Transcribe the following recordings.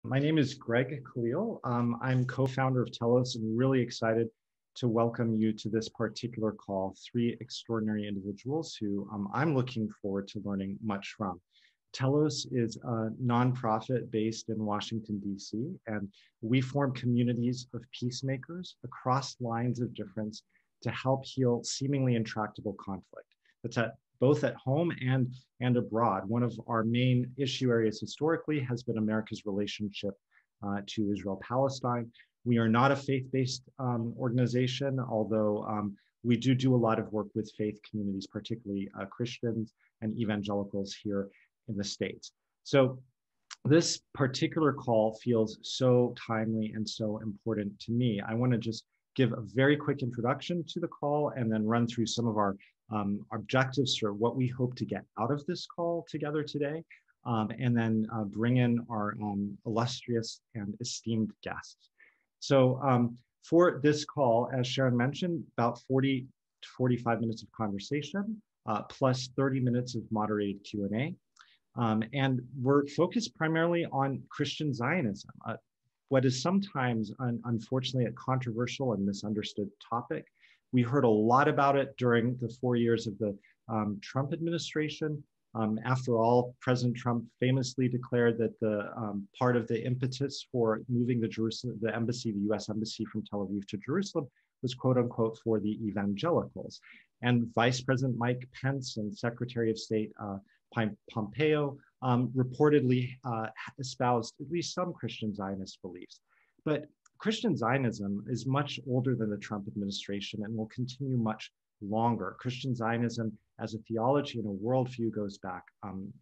My name is Greg Khalil. I'm co-founder of Telos and really excited to welcome you to this particular call, three extraordinary individuals who I'm looking forward to learning much from. Telos is a nonprofit based in Washington, D.C., and we form communities of peacemakers across lines of difference to help heal seemingly intractable conflict. That's both at home and abroad. One of our main issue areas historically has been America's relationship to Israel-Palestine. We are not a faith-based organization, although we do a lot of work with faith communities, particularly Christians and evangelicals here in the States. So this particular call feels so timely and so important to me. I want to just give a very quick introduction to the call and then run through some of our objectives for what we hope to get out of this call together today, and then bring in our illustrious and esteemed guests. So for this call, as Sharon mentioned, about 40 to 45 minutes of conversation, plus 30 minutes of moderated Q&A. And we're focused primarily on Christian Zionism, what is sometimes, unfortunately, a controversial and misunderstood topic. We heard a lot about it during the 4 years of the Trump administration. After all, President Trump famously declared that the part of the impetus for moving the embassy, the US embassy from Tel Aviv to Jerusalem was quote unquote for the evangelicals. And Vice President Mike Pence and Secretary of State Pompeo reportedly espoused at least some Christian Zionist beliefs. But Christian Zionism is much older than the Trump administration and will continue much longer. Christian Zionism as a theology and a worldview goes back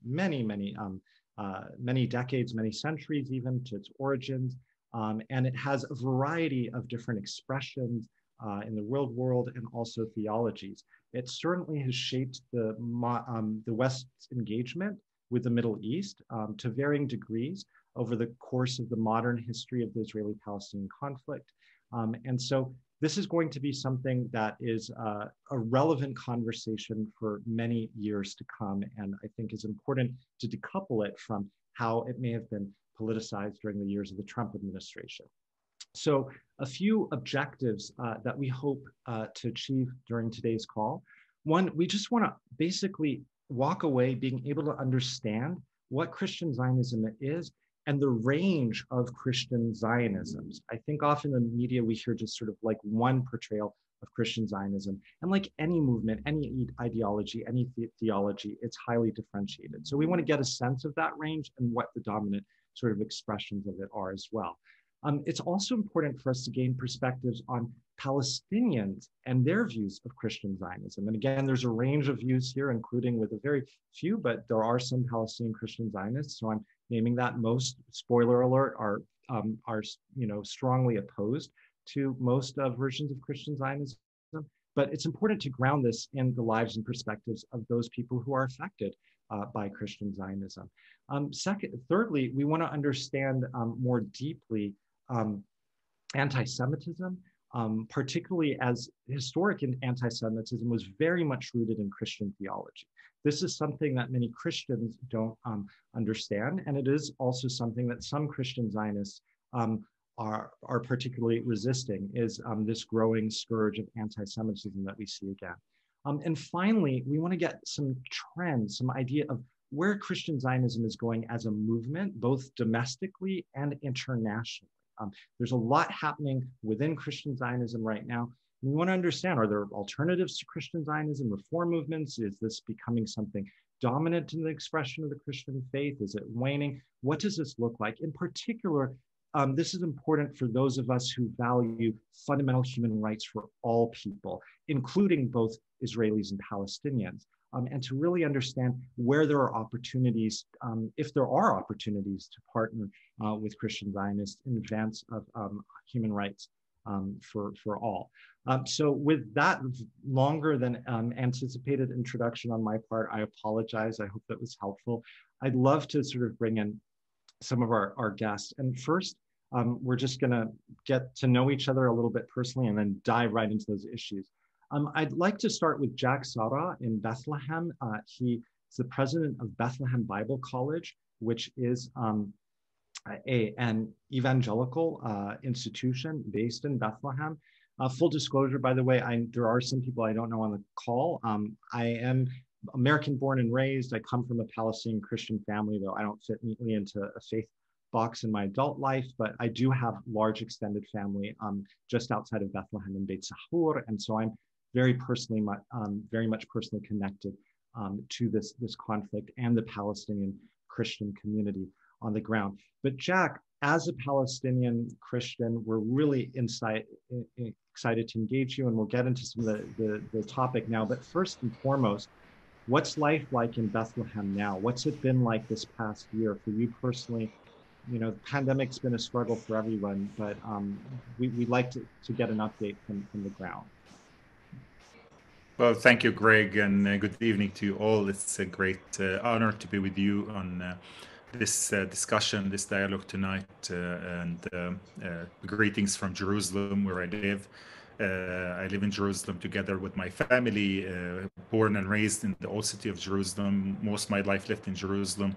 many decades, many centuries even to its origins. And it has a variety of different expressions in the real world and also theologies. It certainly has shaped the West's engagement with the Middle East to varying degrees over the course of the modern history of the Israeli-Palestinian conflict. And so this is going to be something that is a relevant conversation for many years to come, and I think is important to decouple it from how it may have been politicized during the years of the Trump administration. So a few objectives that we hope to achieve during today's call. One, we just want to basically walk away being able to understand what Christian Zionism is and the range of Christian Zionisms. I think often in the media, we hear just sort of like one portrayal of Christian Zionism. And like any movement, any ideology, any theology, it's highly differentiated. So we want to get a sense of that range and what the dominant sort of expressions of it are as well. It's also important for us to gain perspectives on Palestinians and their views of Christian Zionism. And again, there's a range of views here, including with a very few, but there are some Palestinian Christian Zionists. So I'm naming that. Most, spoiler alert, are strongly opposed to most versions of Christian Zionism. But it's important to ground this in the lives and perspectives of those people who are affected by Christian Zionism. Thirdly, we want to understand more deeply anti-Semitism, particularly as historic anti-Semitism was very much rooted in Christian theology. This is something that many Christians don't understand, and it is also something that some Christian Zionists are particularly resisting, is this growing scourge of anti-Semitism that we see again. And finally, we want to get some trends, some idea of where Christian Zionism is going as a movement, both domestically and internationally. There's a lot happening within Christian Zionism right now. We want to understand, are there alternatives to Christian Zionism, reform movements? Is this becoming something dominant in the expression of the Christian faith? Is it waning? What does this look like? In particular, this is important for those of us who value fundamental human rights for all people, including both Israelis and Palestinians, and to really understand where there are opportunities, if there are opportunities to partner with Christian Zionists in advance of human rights for all. So with that longer than anticipated introduction on my part, I apologize. I hope that was helpful. I'd love to sort of bring in some of our guests. And first, we're just gonna get to know each other a little bit personally and then dive right into those issues. I'd like to start with Jack Sara in Bethlehem. He is the president of Bethlehem Bible College, which is an evangelical institution based in Bethlehem. Full disclosure, by the way, there are some people I don't know on the call. I am American born and raised. I come from a Palestinian Christian family, though I don't fit neatly into a faith box in my adult life, but I do have large extended family just outside of Bethlehem in Beit Sahur, and so I'm very much personally connected to this conflict and the Palestinian Christian community on the ground. But Jack, as a Palestinian Christian, we're really excited to engage you, and we'll get into some of the topic now. But first and foremost, what's life like in Bethlehem now? What's it been like this past year for you personally? You know, the pandemic's been a struggle for everyone, but we'd like to get an update from the ground. Well, thank you, Greg, and good evening to you all. It's a great honor to be with you on this discussion, this dialogue tonight, and greetings from Jerusalem, where I live. I live in Jerusalem together with my family, born and raised in the old city of Jerusalem. Most of my life lived in Jerusalem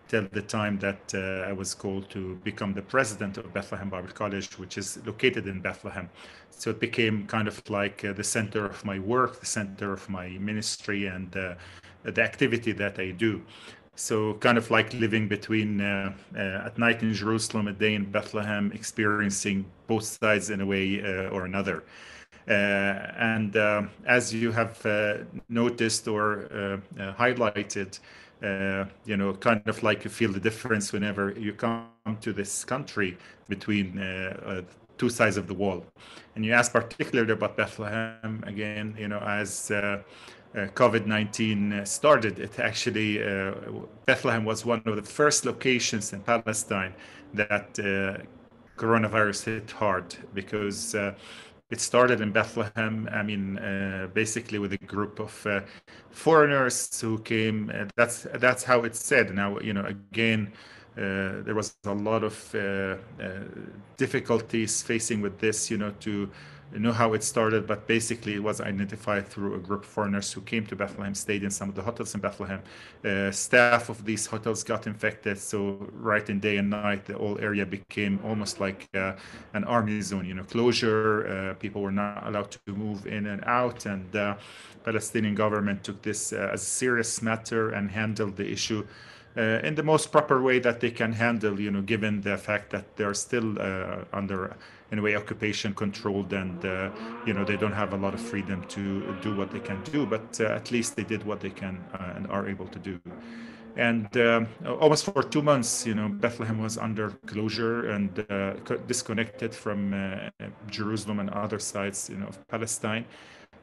till the time that I was called to become the president of Bethlehem Bible College, which is located in Bethlehem. So it became kind of like the center of my work, the center of my ministry, and the activity that I do. So kind of like living between at night in Jerusalem, a day in Bethlehem, experiencing both sides in a way or another. And as you have noticed or highlighted, you know, kind of like you feel the difference whenever you come to this country between two sides of the wall. And you ask particularly about Bethlehem again, you know, as COVID-19 started, it actually, Bethlehem was one of the first locations in Palestine that coronavirus hit hard, because it started in Bethlehem, I mean, basically with a group of foreigners who came. That's how it's said. Now, you know, again, there was a lot of difficulties facing with this, you know, to know how it started, but basically it was identified through a group of foreigners who came to Bethlehem, stayed in some of the hotels in Bethlehem. Staff of these hotels got infected, so right in day and night, the whole area became almost like an army zone, you know, closure. People were not allowed to move in and out, and Palestinian government took this as a serious matter and handled the issue in the most proper way that they can handle, you know, given the fact that they're still under, in a way, occupation controlled, and you know, they don't have a lot of freedom to do what they can do, but at least they did what they can and are able to do. And almost for 2 months, you know, Bethlehem was under closure and disconnected from Jerusalem and other sides, you know, of Palestine,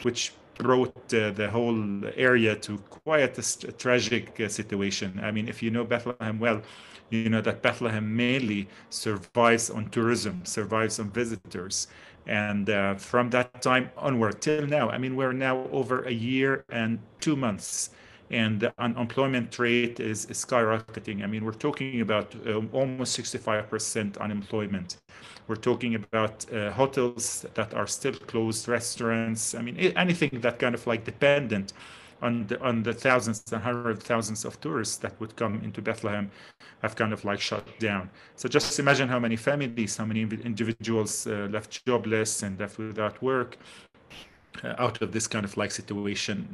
which brought the whole area to quite a tragic situation. I mean, if you know Bethlehem well, you know that Bethlehem mainly survives on tourism, survives on visitors. And from that time onward till now, I mean, we're now over a year and 2 months, and the unemployment rate is skyrocketing. I mean, we're talking about almost 65% unemployment. We're talking about hotels that are still closed, restaurants. I mean, anything that kind of like dependent on the thousands and hundreds of thousands of tourists that would come into Bethlehem have kind of like shut down. So just imagine how many families, how many individuals left jobless and left without work out of this kind of like situation.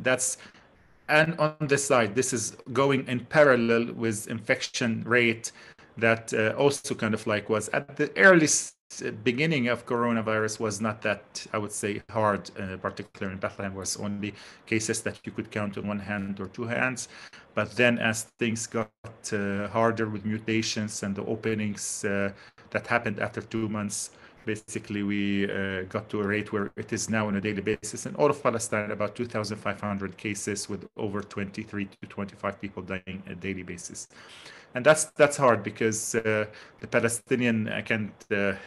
And on the side, this is going in parallel with infection rate that also kind of like was at the earliest beginning of coronavirus was not that, I would say, hard, particularly in Bethlehem, was only cases that you could count on one hand or two hands. But then as things got harder with mutations and the openings that happened after 2 months, basically we got to a rate where it is now on a daily basis in all of Palestine about 2,500 cases, with over 23 to 25 people dying on a daily basis. And that's hard, because the Palestinian can't,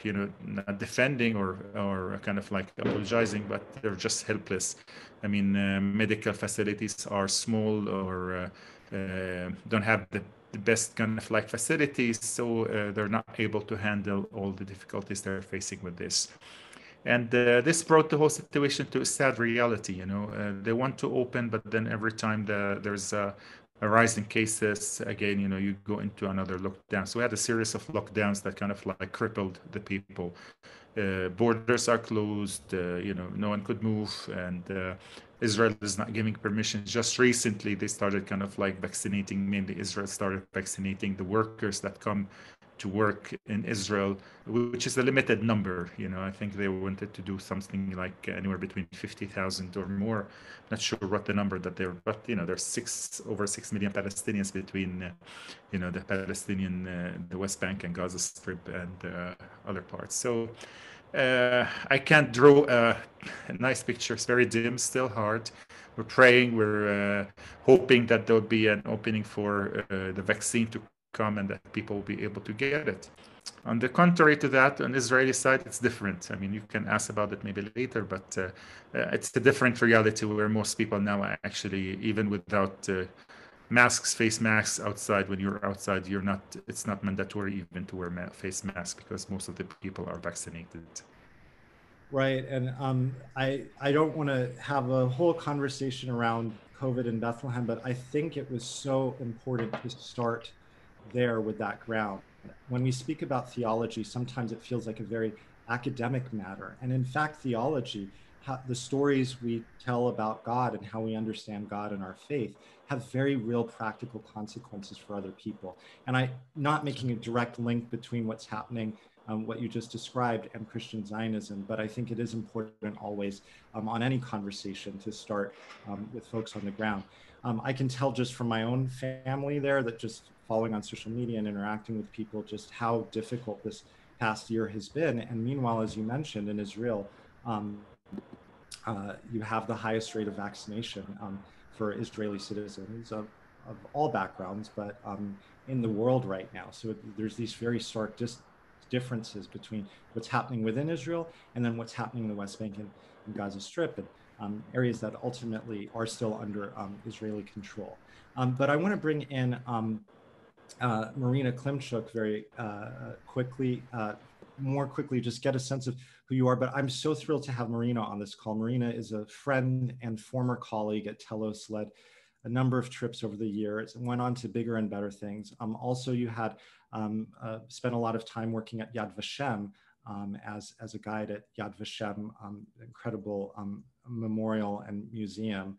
you know, not defending or kind of like apologizing, but they're just helpless. I mean, medical facilities are small or don't have the best kind of like facilities, so they're not able to handle all the difficulties they're facing with this. And this brought the whole situation to a sad reality. You know, they want to open, but then every time there's a rise in cases, again, you go into another lockdown. So we had a series of lockdowns that kind of like crippled the people. Borders are closed, no one could move, and Israel is not giving permission. Just recently, they started kind of like vaccinating, mainly Israel started vaccinating the workers that come to work in Israel, which is a limited number. I think they wanted to do something like anywhere between 50,000 or more. Not sure what the number that they're, but there's over 6 million Palestinians between, the Palestinian, the West Bank and Gaza Strip and other parts. So I can't draw a nice picture. It's very dim, still hard. We're praying, we're hoping that there'll be an opening for the vaccine to come and that people will be able to get it. On the contrary to that, on the Israeli side, it's different. I mean, you can ask about it maybe later, but it's a different reality where most people now are actually, even without masks, face masks outside, when you're outside, it's not mandatory even to wear face masks because most of the people are vaccinated. Right. And I don't want to have a whole conversation around COVID in Bethlehem, but I think it was so important to start there with that ground. When we speak about theology, sometimes it feels like a very academic matter. And in fact, theology, the stories we tell about God and how we understand God and our faith have very real practical consequences for other people. And I'm not making a direct link between what's happening, what you just described, and Christian Zionism, but I think it is important always on any conversation to start with folks on the ground. I can tell just from my own family there that just following on social media and interacting with people, just how difficult this past year has been. And meanwhile, as you mentioned, in Israel, you have the highest rate of vaccination for Israeli citizens of all backgrounds, but in the world right now. So there's these very stark differences between what's happening within Israel and then what's happening in the West Bank and Gaza Strip, and areas that ultimately are still under Israeli control. But I want to bring in Marina Klimchuk very more quickly, just get a sense of who you are. But I'm so thrilled to have Marina on this call. Marina is a friend and former colleague at Telos, led a number of trips over the years and went on to bigger and better things. Also, you had spent a lot of time working at Yad Vashem as a guide at Yad Vashem, incredible memorial and museum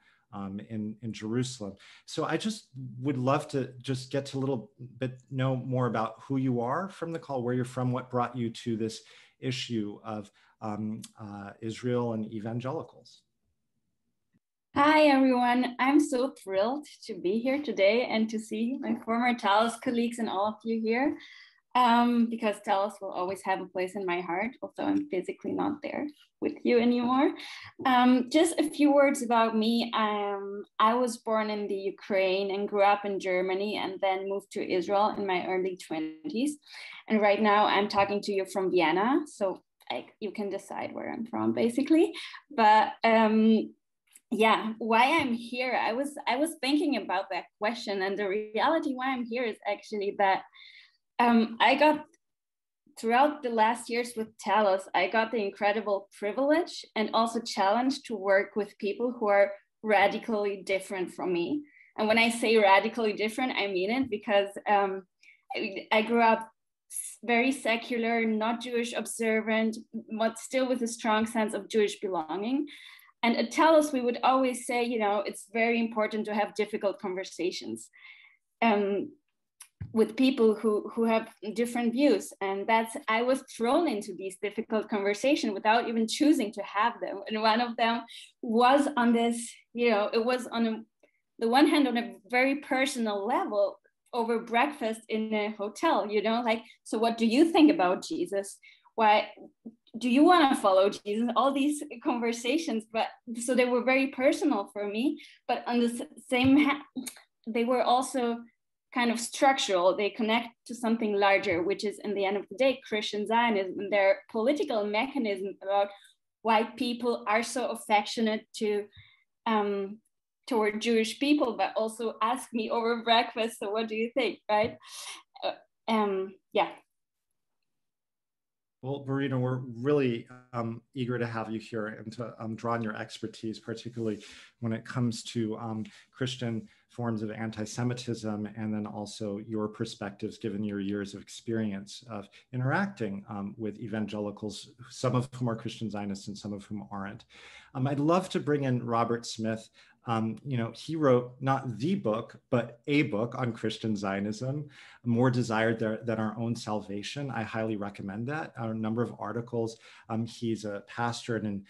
in Jerusalem. So I just would love to just get to a little bit know more about who you are from the call, where you're from, what brought you to this issue of Israel and evangelicals. Hi, everyone. I'm so thrilled to be here today and to see my former Telos colleagues and all of you here, because Telos will always have a place in my heart, although I'm physically not there with you anymore. Just a few words about me. I was born in the Ukraine and grew up in Germany and then moved to Israel in my early 20s. And right now I'm talking to you from Vienna. So you can decide where I'm from, basically. But yeah, why I'm here, I was thinking about that question, and the reality why I'm here is actually that I got, throughout the last years with Telos, I got the incredible privilege and also challenge to work with people who are radically different from me. And when I say radically different, I mean it, because I grew up very secular, not Jewish observant, but still with a strong sense of Jewish belonging. And at Telos, we would always say, it's very important to have difficult conversations with people who have different views. And I was thrown into these difficult conversations without even choosing to have them. And one of them was on this, it was on the one hand, on a very personal level, over breakfast in a hotel, so what do you think about Jesus? Why do you want to follow Jesus? All these conversations, but so they were very personal for me, but on the same hand, they were also kind of structural. They connect to something larger, which is, in the end of the day, Christian Zionism and their political mechanism about why people are so affectionate toward Jewish people, but also ask me over breakfast, so what do you think, right? Yeah. Well, Marina, we're really eager to have you here and to draw on your expertise, particularly when it comes to Christian forms of anti-Semitism, and then also your perspectives given your years of experience of interacting with evangelicals, some of whom are Christian Zionists and some of whom aren't. I'd love to bring in Robert Smith. He wrote not the book, but a book on Christian Zionism, More Desired Than Our Own Salvation. I highly recommend that. A number of articles. He's a pastor in an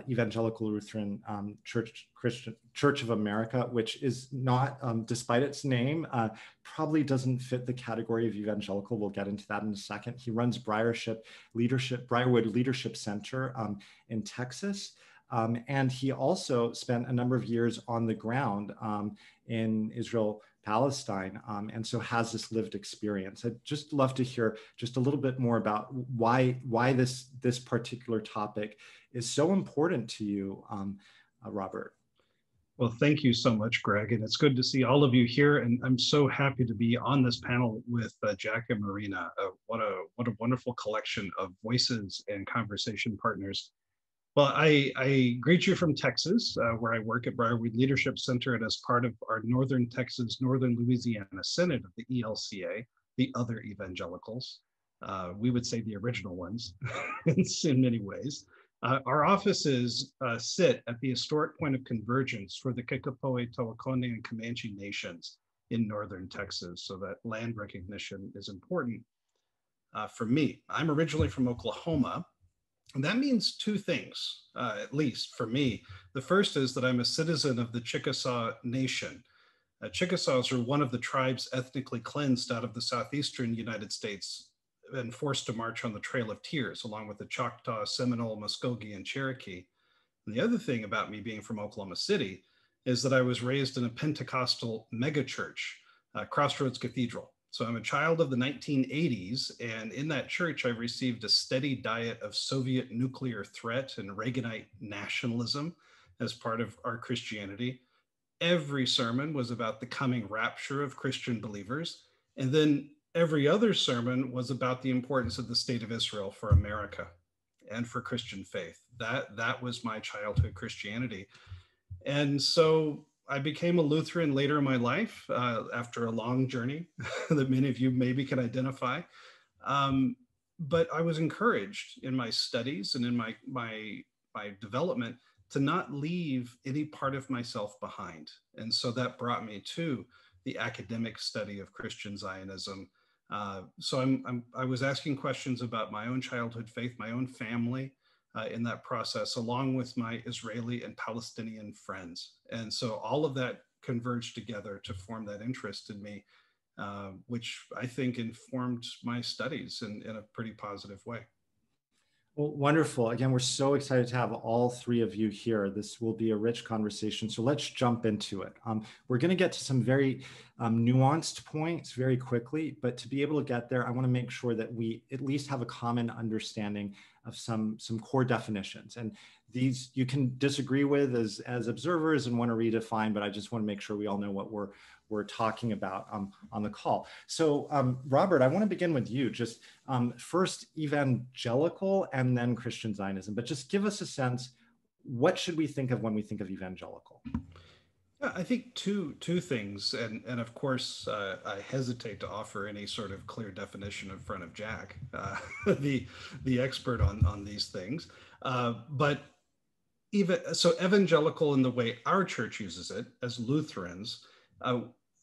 Evangelical Lutheran Church of America, which is not, despite its name, probably doesn't fit the category of evangelical. We'll get into that in a second. He runs Briarwood Leadership Center in Texas. And he also spent a number of years on the ground in Israel, Palestine, and so has this lived experience. I'd just love to hear just a little bit more about why this particular topic is so important to you, Robert. Well, thank you so much, Greg, and it's good to see all of you here. And I'm so happy to be on this panel with Jack and Marina. What a wonderful collection of voices and conversation partners. Well, I greet you from Texas, where I work at Briarwood Leadership Center, and as part of our Northern Texas, Northern Louisiana Synod of the ELCA, the other evangelicals, we would say the original ones in many ways. Our offices sit at the historic point of convergence for the Kikapoe, Tawakone, and Comanche nations in Northern Texas, so that land recognition is important for me. I'm originally from Oklahoma. And that means two things, at least for me. The first is that I'm a citizen of the Chickasaw Nation. Chickasaws are one of the tribes ethnically cleansed out of the southeastern United States and forced to march on the Trail of Tears, along with the Choctaw, Seminole, Muskogee, and Cherokee. And the other thing about me being from Oklahoma City is that I was raised in a Pentecostal megachurch, Crossroads Cathedral. So I'm a child of the 1980s, and in that church, I received a steady diet of Soviet nuclear threat and Reaganite nationalism as part of our Christianity. Every sermon was about the coming rapture of Christian believers, and then every other sermon was about the importance of the state of Israel for America and for Christian faith. That was my childhood Christianity. And so I became a Lutheran later in my life after a long journey that many of you maybe can identify. But I was encouraged in my studies and in my development to not leave any part of myself behind. And so that brought me to the academic study of Christian Zionism. So I was asking questions about my own childhood faith, my own family, in that process, along with my Israeli and Palestinian friends. And so all of that converged together to form that interest in me, which I think informed my studies in a pretty positive way. Well, wonderful. Again, we're so excited to have all three of you here. This will be a rich conversation. So let's jump into it. We're going to get to some very nuanced points very quickly, but to be able to get there, I want to make sure that we at least have a common understanding of some core definitions. And these you can disagree with as observers and want to redefine, but I just want to make sure we all know what we're talking about on the call. So Robert, I want to begin with you. Just first evangelical and then Christian Zionism, but just give us a sense, what should we think of when we think of evangelical? Yeah, I think two things, and of course I hesitate to offer any sort of clear definition in front of Jack, the expert on these things. But evangelical in the way our church uses it as Lutherans,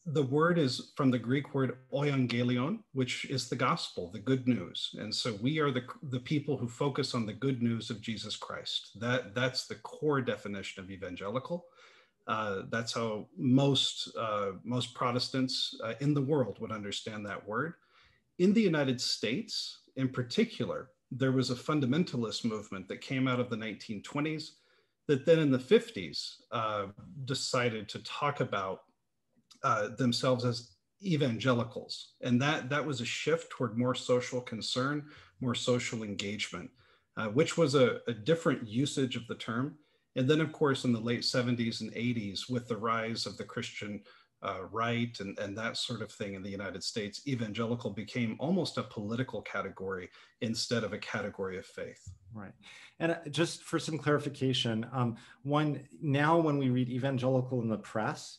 the word is from the Greek word euangelion, which is the gospel, the good news. And so we are the people who focus on the good news of Jesus Christ. That's the core definition of evangelical. That's how most Protestants in the world would understand that word. In the United States, in particular, there was a fundamentalist movement that came out of the 1920s that then in the 50s decided to talk about themselves as evangelicals. And that was a shift toward more social concern, more social engagement, which was a different usage of the term. And then, of course, in the late 70s and 80s, with the rise of the Christian right and that sort of thing in the United States, evangelical became almost a political category instead of a category of faith. Right. And just for some clarification, now when we read evangelical in the press,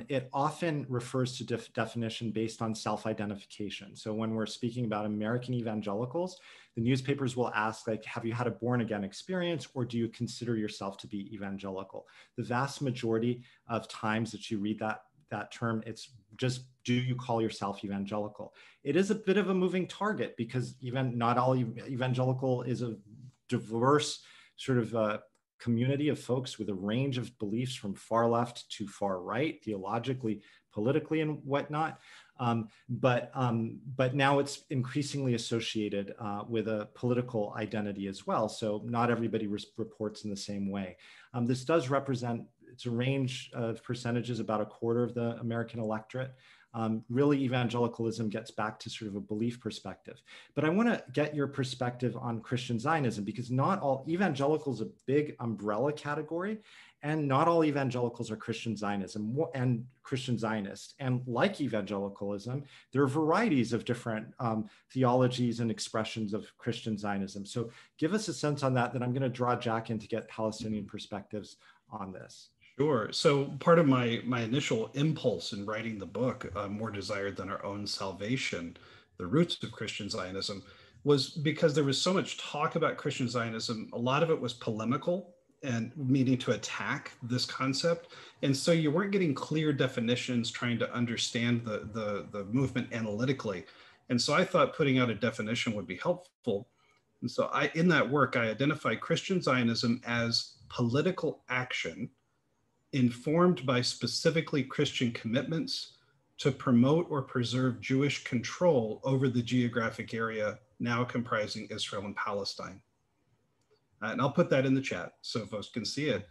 it often refers to definition based on self-identification. So when we're speaking about American evangelicals, the newspapers will ask, like, have you had a born-again experience, or do you consider yourself to be evangelical? The vast majority of times that you read that term, it's just, do you call yourself evangelical? It is a bit of a moving target, because even not all evangelical is a diverse sort of community of folks with a range of beliefs from far left to far right, theologically, politically, and whatnot. But now it's increasingly associated with a political identity as well. So not everybody reports in the same way. This does represent, it's a range of percentages, about a quarter of the American electorate. Really, evangelicalism gets back to sort of a belief perspective. But I want to get your perspective on Christian Zionism, because not all evangelicals is a big umbrella category, and not all evangelicals are Christian Zionism and Christian Zionists. And like evangelicalism, there are varieties of different theologies and expressions of Christian Zionism. So give us a sense on that. Then I'm going to draw Jack in to get Palestinian perspectives on this. Sure. So part of my initial impulse in writing the book, More Desired Than Our Own Salvation, The Roots of Christian Zionism, was because there was so much talk about Christian Zionism. A lot of it was polemical and meaning to attack this concept. And so you weren't getting clear definitions, trying to understand the movement analytically. And so I thought putting out a definition would be helpful. And so in that work, I identified Christian Zionism as political action informed by specifically Christian commitments to promote or preserve Jewish control over the geographic area now comprising Israel and Palestine. And I'll put that in the chat so folks can see it.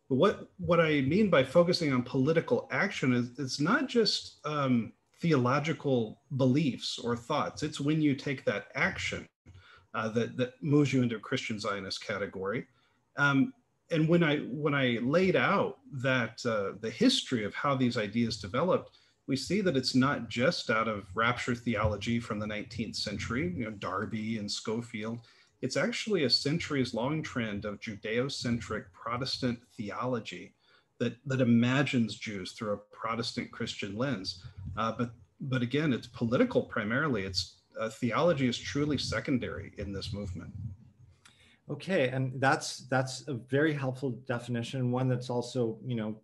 But what I mean by focusing on political action is it's not just theological beliefs or thoughts. It's when you take that action that moves you into a Christian Zionist category. And when I laid out that the history of how these ideas developed, we see that it's not just out of rapture theology from the 19th century, Darby and Schofield. It's actually a centuries-long trend of Judeo-centric Protestant theology that imagines Jews through a Protestant Christian lens. But again, it's political primarily. It's theology is truly secondary in this movement. Okay, and that's a very helpful definition, one that's also,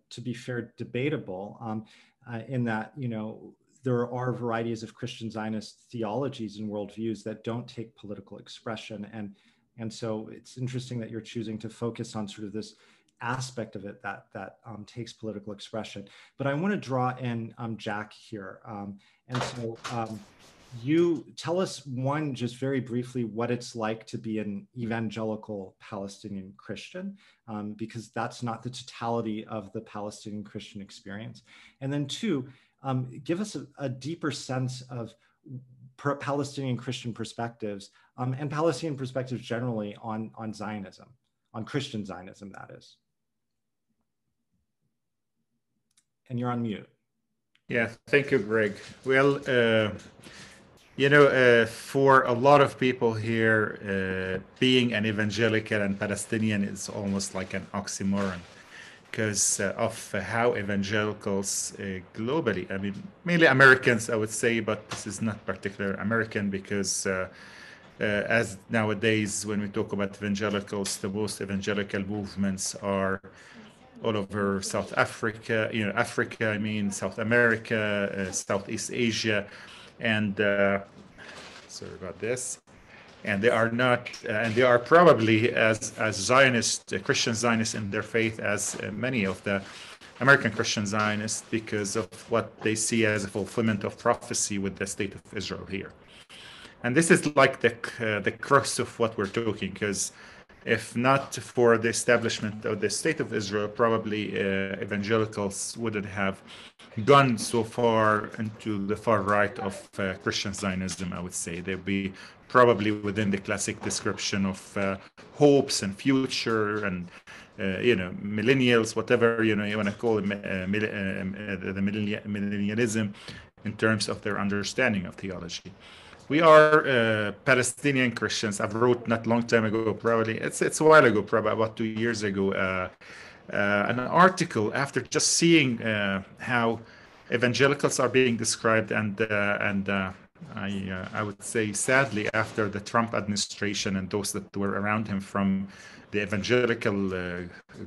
to be fair, debatable, in that, there are varieties of Christian Zionist theologies and worldviews that don't take political expression. And so it's interesting that you're choosing to focus on sort of this aspect of it that takes political expression. But I want to draw in Jack here. And so you tell us, one, just very briefly, what it's like to be an evangelical Palestinian Christian, because that's not the totality of the Palestinian Christian experience. And then two, give us a deeper sense of Palestinian Christian perspectives and Palestinian perspectives generally on Zionism, on Christian Zionism, that is. And you're on mute. Yeah, thank you, Greg. Well, for a lot of people here, being an evangelical and Palestinian is almost like an oxymoron because of how evangelicals globally, I mean, mainly Americans, I would say, but this is not particular American because as nowadays, when we talk about evangelicals, the most evangelical movements are all over South Africa, Africa, I mean, South America, Southeast Asia, and sorry about this. And they are not, and they are probably as Zionist, Christian Zionists in their faith as many of the American Christian Zionists because of what they see as a fulfillment of prophecy with the state of Israel here. And this is like the crux of what we're talking, because if not for the establishment of the state of Israel, probably evangelicals wouldn't have gone so far into the far right of Christian Zionism, I would say. They'd be probably within the classic description of hopes and future and, millennials, whatever, you want to call it, the millennialism in terms of their understanding of theology. We are Palestinian Christians. I've wrote not long time ago, probably, it's a while ago, probably about 2 years ago, an article after just seeing how evangelicals are being described, and I would say sadly after the Trump administration and those that were around him from the evangelical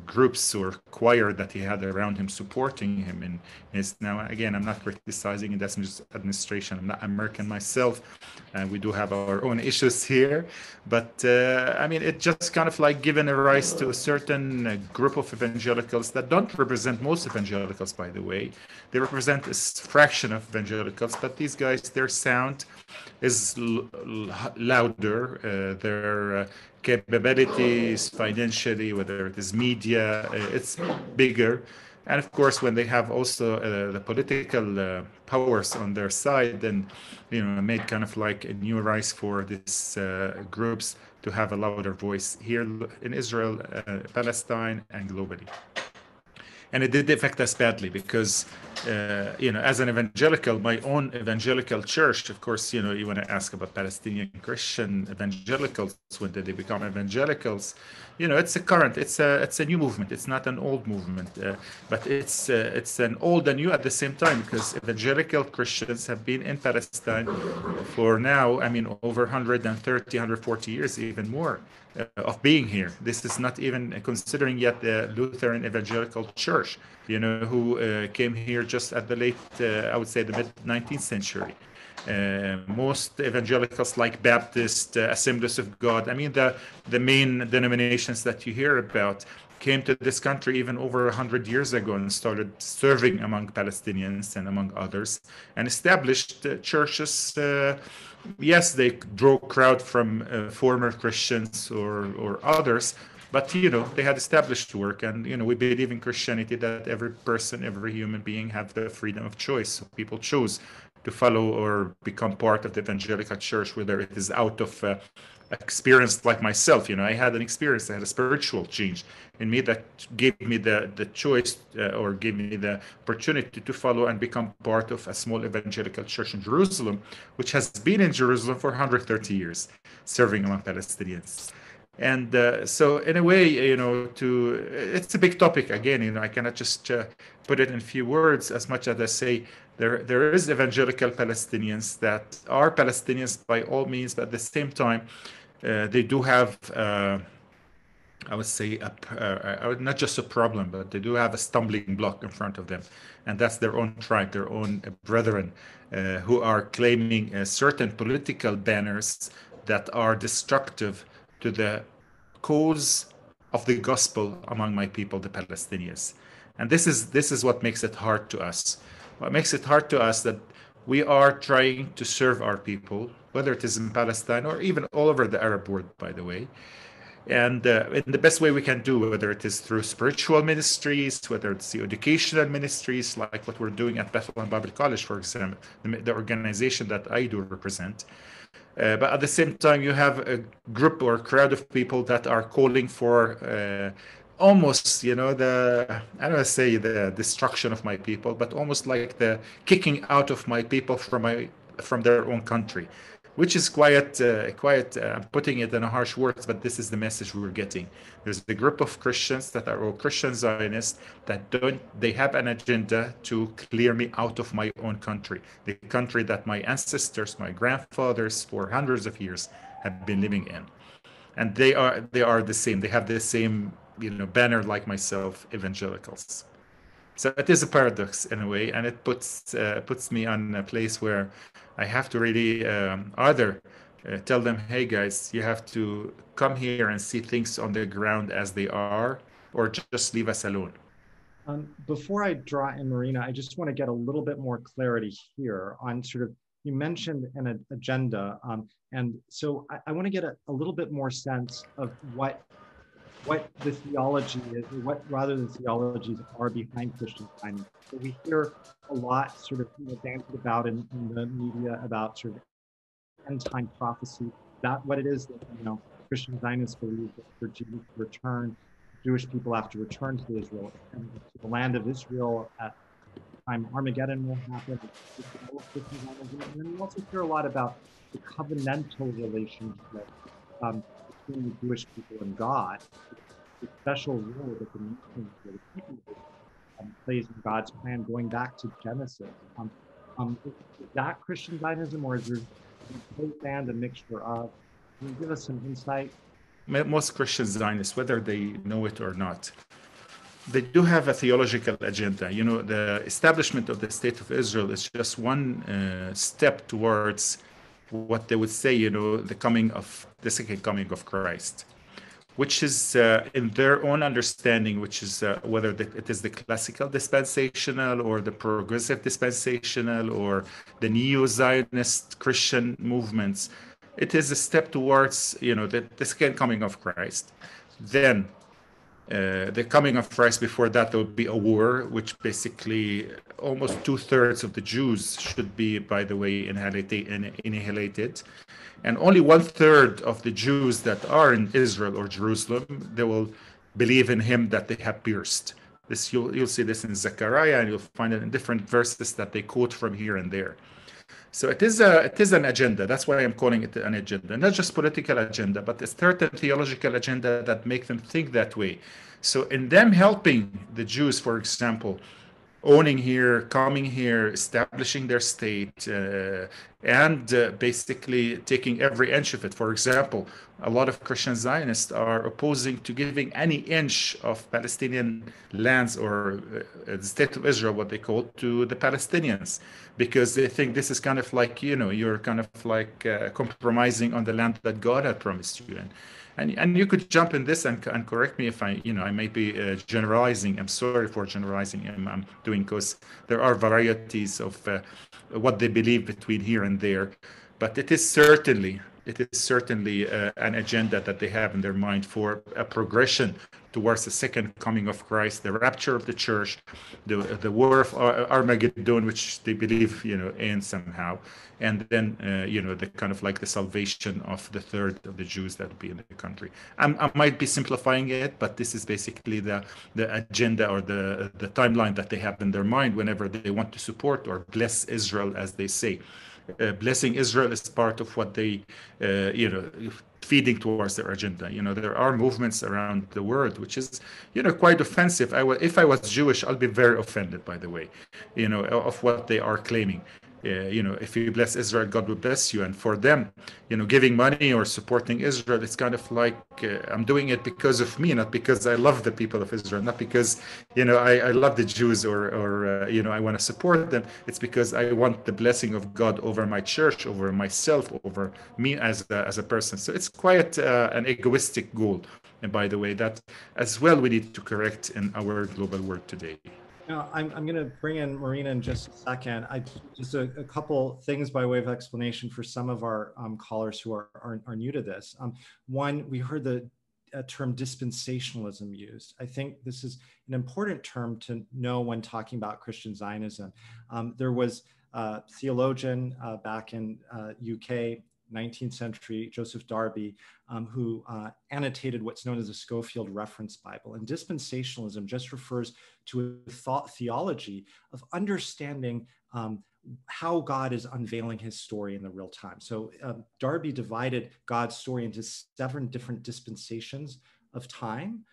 groups or choir that he had around him supporting him in his. Now again, I'm not criticizing the administration. I'm not American myself, and we do have our own issues here, but I mean, it just kind of like given a rise to a certain group of evangelicals that don't represent most evangelicals, by the way. They represent a fraction of evangelicals, but these guys, their sound is louder, their capabilities financially, whether it is media, it's bigger. And of course, when they have also the political powers on their side, then, you know, made kind of like a new rise for these groups to have a louder voice here in Israel, Palestine, and globally. And it did affect us badly because, you know, as an evangelical, my own evangelical church, of course, you know, you want to ask about Palestinian Christian evangelicals, when did they become evangelicals? You know, it's a current, it's a new movement. It's not an old movement, but it's an old and new at the same time, because evangelical Christians have been in Palestine for now, I mean, over 130, 140 years, even more. Of being here. This is not even considering yet the Lutheran Evangelical Church, you know, who came here just at the late, I would say the mid-19th century. Most evangelicals like Baptist, Assemblies of God, I mean, the main denominations that you hear about came to this country even over 100 years ago and started serving among Palestinians and among others, and established churches. Yes, they draw crowd from former Christians or others, but, you know, they had established work. And, you know, we believe in Christianity that every person, every human being have the freedom of choice. So people choose to follow or become part of the evangelical church, whether it is out of experience like myself. You know, I had an experience, I had a spiritual change in me that gave me the choice or gave me the opportunity to follow and become part of a small evangelical church in Jerusalem, which has been in Jerusalem for 130 years, serving among Palestinians. And so in a way, you know, it's a big topic. Again, you know, I cannot just put it in a few words, as much as I say there is evangelical Palestinians that are Palestinians by all means, but at the same time, they do have, I would say, not just a problem, but they do have a stumbling block in front of them. And that's their own tribe, their own brethren, who are claiming certain political banners that are destructive to the cause of the gospel among my people, the Palestinians. And this is what makes it hard to us. What makes it hard to us that we are trying to serve our people, whether it is in Palestine or even all over the Arab world, by the way. And in the best way we can do, whether it is through spiritual ministries, whether it's the educational ministries, like what we're doing at Bethlehem Bible College, for example, the organization that I do represent. But at the same time, you have a group or crowd of people that are calling for almost, you know, I don't want to say the destruction of my people, but almost like the kicking out of my people from their own country, which is quite I'm putting it in a harsh words, but this is the message we're getting. There's a group of Christians that are all Christian Zionists that they have an agenda to clear me out of my own country, the country that my ancestors, my grandfathers for hundreds of years have been living in. And they are the same. They have the same, you know, banner like myself, evangelicals. So it is a paradox in a way, and it puts me on a place where I have to really either tell them, hey guys, you have to come here and see things on the ground as they are, or just leave us alone. Before I draw in Marina, I just want to get a little bit more clarity here on sort of, you mentioned an agenda, and so I want to get a little bit more sense of what the theology is, or what rather the theologies are behind Christian Zionism. So we hear a lot sort of, you know, bandied about in the media about sort of end time prophecy, that what it is that, you know, Christian Zionists believe that for Jesus to return, Jewish people have to return to Israel and to the land of Israel at the time Armageddon will happen. And then we also hear a lot about the covenantal relationship between the Jewish people and God. the special role that the nations or the people plays in God's plan going back to Genesis. Is that Christian Zionism, or is there both and a mixture of? Can you give us some insight? Most Christian Zionists, whether they know it or not, they do have a theological agenda. You know, the establishment of the state of Israel is just one step towards what they would say, you know, the second coming of Christ, which is in their own understanding, which is whether it is the classical dispensational or the progressive dispensational or the neo-Zionist Christian movements. It is a step towards, you know, the second coming of Christ. Then the coming of Christ, before that, there would be a war, which basically almost 2/3 of the Jews should be, by the way, annihilated. And only 1/3 of the Jews that are in Israel or Jerusalem, they will believe in him that they have pierced. This you'll see this in Zechariah, and you'll find it in different verses that they quote from here and there. So it is an agenda. That's why I'm calling it an agenda, not just political agenda, but a certain theological agenda that make them think that way. So in them helping the Jews, for example, owning here, coming here, establishing their state, and basically taking every inch of it. For example, a lot of Christian Zionists are opposing to giving any inch of Palestinian lands or the state of Israel, what they call, to the Palestinians, because they think this is kind of like, you know, you're kind of like compromising on the land that God had promised you. And you could jump in this and correct me if I may be generalizing. I'm sorry for generalizing. I'm doing, because there are varieties of what they believe between here and there, but it is certainly an agenda that they have in their mind for a progression towards the second coming of Christ, the rapture of the church, the war of Armageddon, which they believe, you know, ends somehow, and then the kind of like the salvation of the third of the Jews that will be in the country. I might be simplifying it, but this is basically the agenda or the timeline that they have in their mind whenever they want to support or bless Israel, as they say. Blessing Israel is part of what they, feeding towards their agenda. You know, there are movements around the world which is, quite offensive. If I was Jewish, I'll be very offended, by the way, of what they are claiming. If you bless Israel, God will bless you. And for them, giving money or supporting Israel, it's kind of like I'm doing it because of me, not because I love the people of Israel, not because, I love the Jews or I want to support them. It's because I want the blessing of God over my church, over myself, over me as a person. So it's quite an egoistic goal. And by the way, that as well we need to correct in our global world today. I'm going to bring in Marina in just a second. Just a couple things by way of explanation for some of our callers who are new to this. One, we heard the term dispensationalism used. I think this is an important term to know when talking about Christian Zionism. There was a theologian back in UK, 19th century, Joseph Darby, who annotated what's known as a Schofield Reference Bible. And dispensationalism just refers to a theology of understanding how God is unveiling his story in the real time. So Darby divided God's story into 7 different dispensations of time,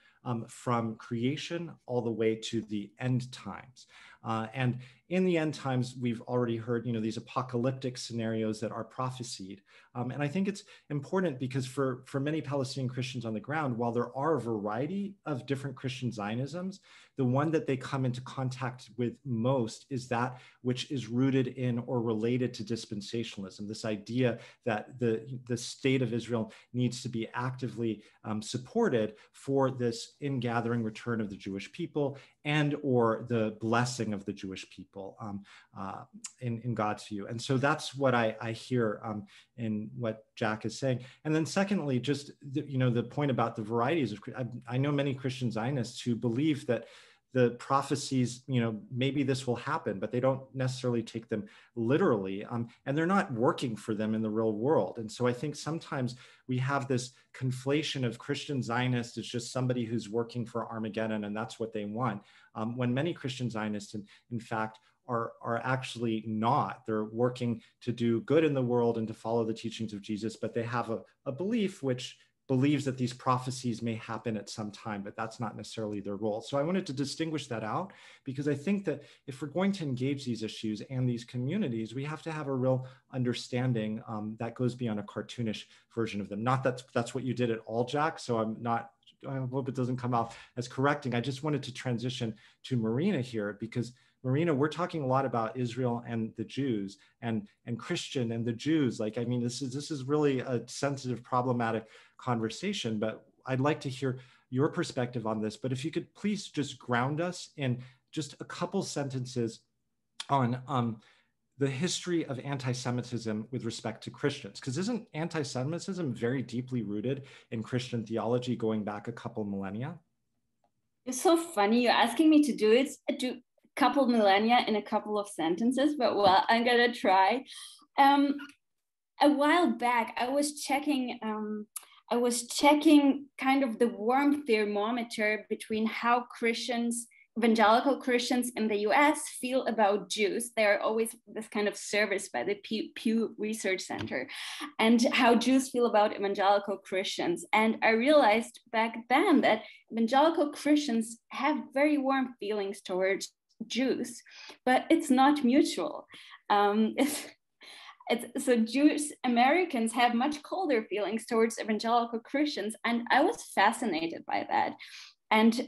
from creation all the way to the end times. And in the end times, we've already heard, these apocalyptic scenarios that are prophesied. And I think it's important because for many Palestinian Christians on the ground, while there are a variety of different Christian Zionisms, the one that they come into contact with most is that which is rooted in or related to dispensationalism, this idea that the state of Israel needs to be actively supported for this ingathering return of the Jewish people and or the blessing of the Jewish people in God's view. And so that's what I hear in what Jack is saying. And then secondly, just the point about the varieties of, I know many Christian Zionists who believe that the prophecies, maybe this will happen, but they don't necessarily take them literally, and they're not working for them in the real world. And so I think sometimes we have this conflation of Christian Zionists as just somebody who's working for Armageddon and that's what they want, when many Christian Zionists, in fact, are actually not. They're working to do good in the world and to follow the teachings of Jesus, but they have a belief which believes that these prophecies may happen at some time, but that's not necessarily their role. So I wanted to distinguish that out, because I think that if we're going to engage these issues and these communities, we have to have a real understanding that goes beyond a cartoonish version of them. Not that that's what you did at all, Jack, so I hope it doesn't come out as correcting. I just wanted to transition to Marina here, because Marina, we're talking a lot about Israel and the Jews and Christian and the Jews. Like, I mean, this is really a sensitive, problematic conversation, but I'd like to hear your perspective on this. But if you could please just ground us in just a couple sentences on the history of anti-Semitism with respect to Christians, because isn't anti-Semitism very deeply rooted in Christian theology going back a couple millennia? It's so funny you're asking me to do it, couple millennia in a couple of sentences, but well, I'm gonna try. A while back, I was checking kind of the warm thermometer between how evangelical Christians in the US feel about Jews. They're always this kind of service by the Pew Research Center, and how Jews feel about evangelical Christians. And I realized back then that evangelical Christians have very warm feelings towards Jews, but it's not mutual. So Jewish Americans have much colder feelings towards evangelical Christians, and I was fascinated by that.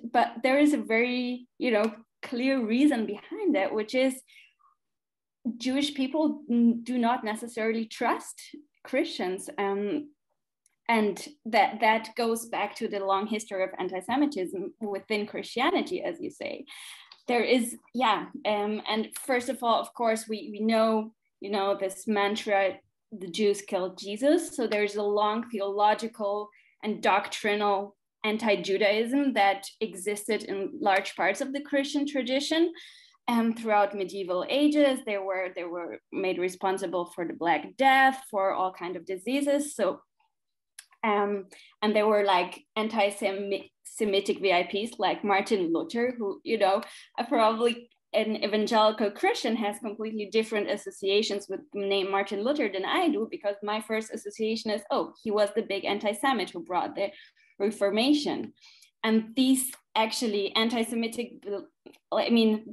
But there is a very, clear reason behind that, which is Jewish people do not necessarily trust Christians, and that goes back to the long history of anti-Semitism within Christianity, as you say. There is, and first of all, of course, we know, this mantra, the Jews killed Jesus. So there's a long theological and doctrinal anti-Judaism that existed in large parts of the Christian tradition. And throughout medieval ages, they were made responsible for the Black Death, for all kinds of diseases. So, and there were like anti-Semitic VIPs like Martin Luther, who, probably an evangelical Christian has completely different associations with the name Martin Luther than I do, because my first association is, he was the big anti-Semite who brought the Reformation. And these actually anti-Semitic,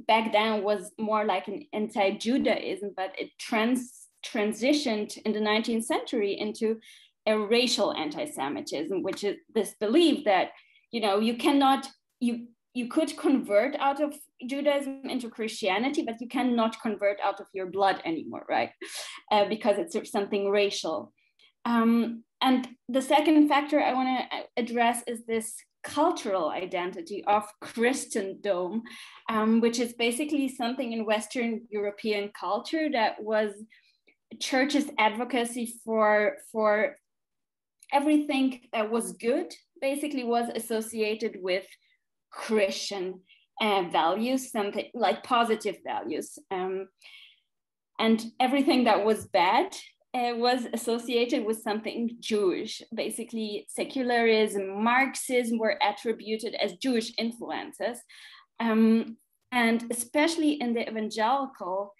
back then was more like an anti-Judaism, but it transitioned in the 19th century into a racial anti-Semitism, which is this belief that, you could convert out of Judaism into Christianity, but you cannot convert out of your blood anymore, right? Because it's something racial. And the second factor I want to address is this cultural identity of Christendom, which is basically something in Western European culture that was church's advocacy for everything that was good, basically was associated with Christian values, something like positive values. And everything that was bad was associated with something Jewish. Basically, secularism, Marxism were attributed as Jewish influences. And especially in the evangelical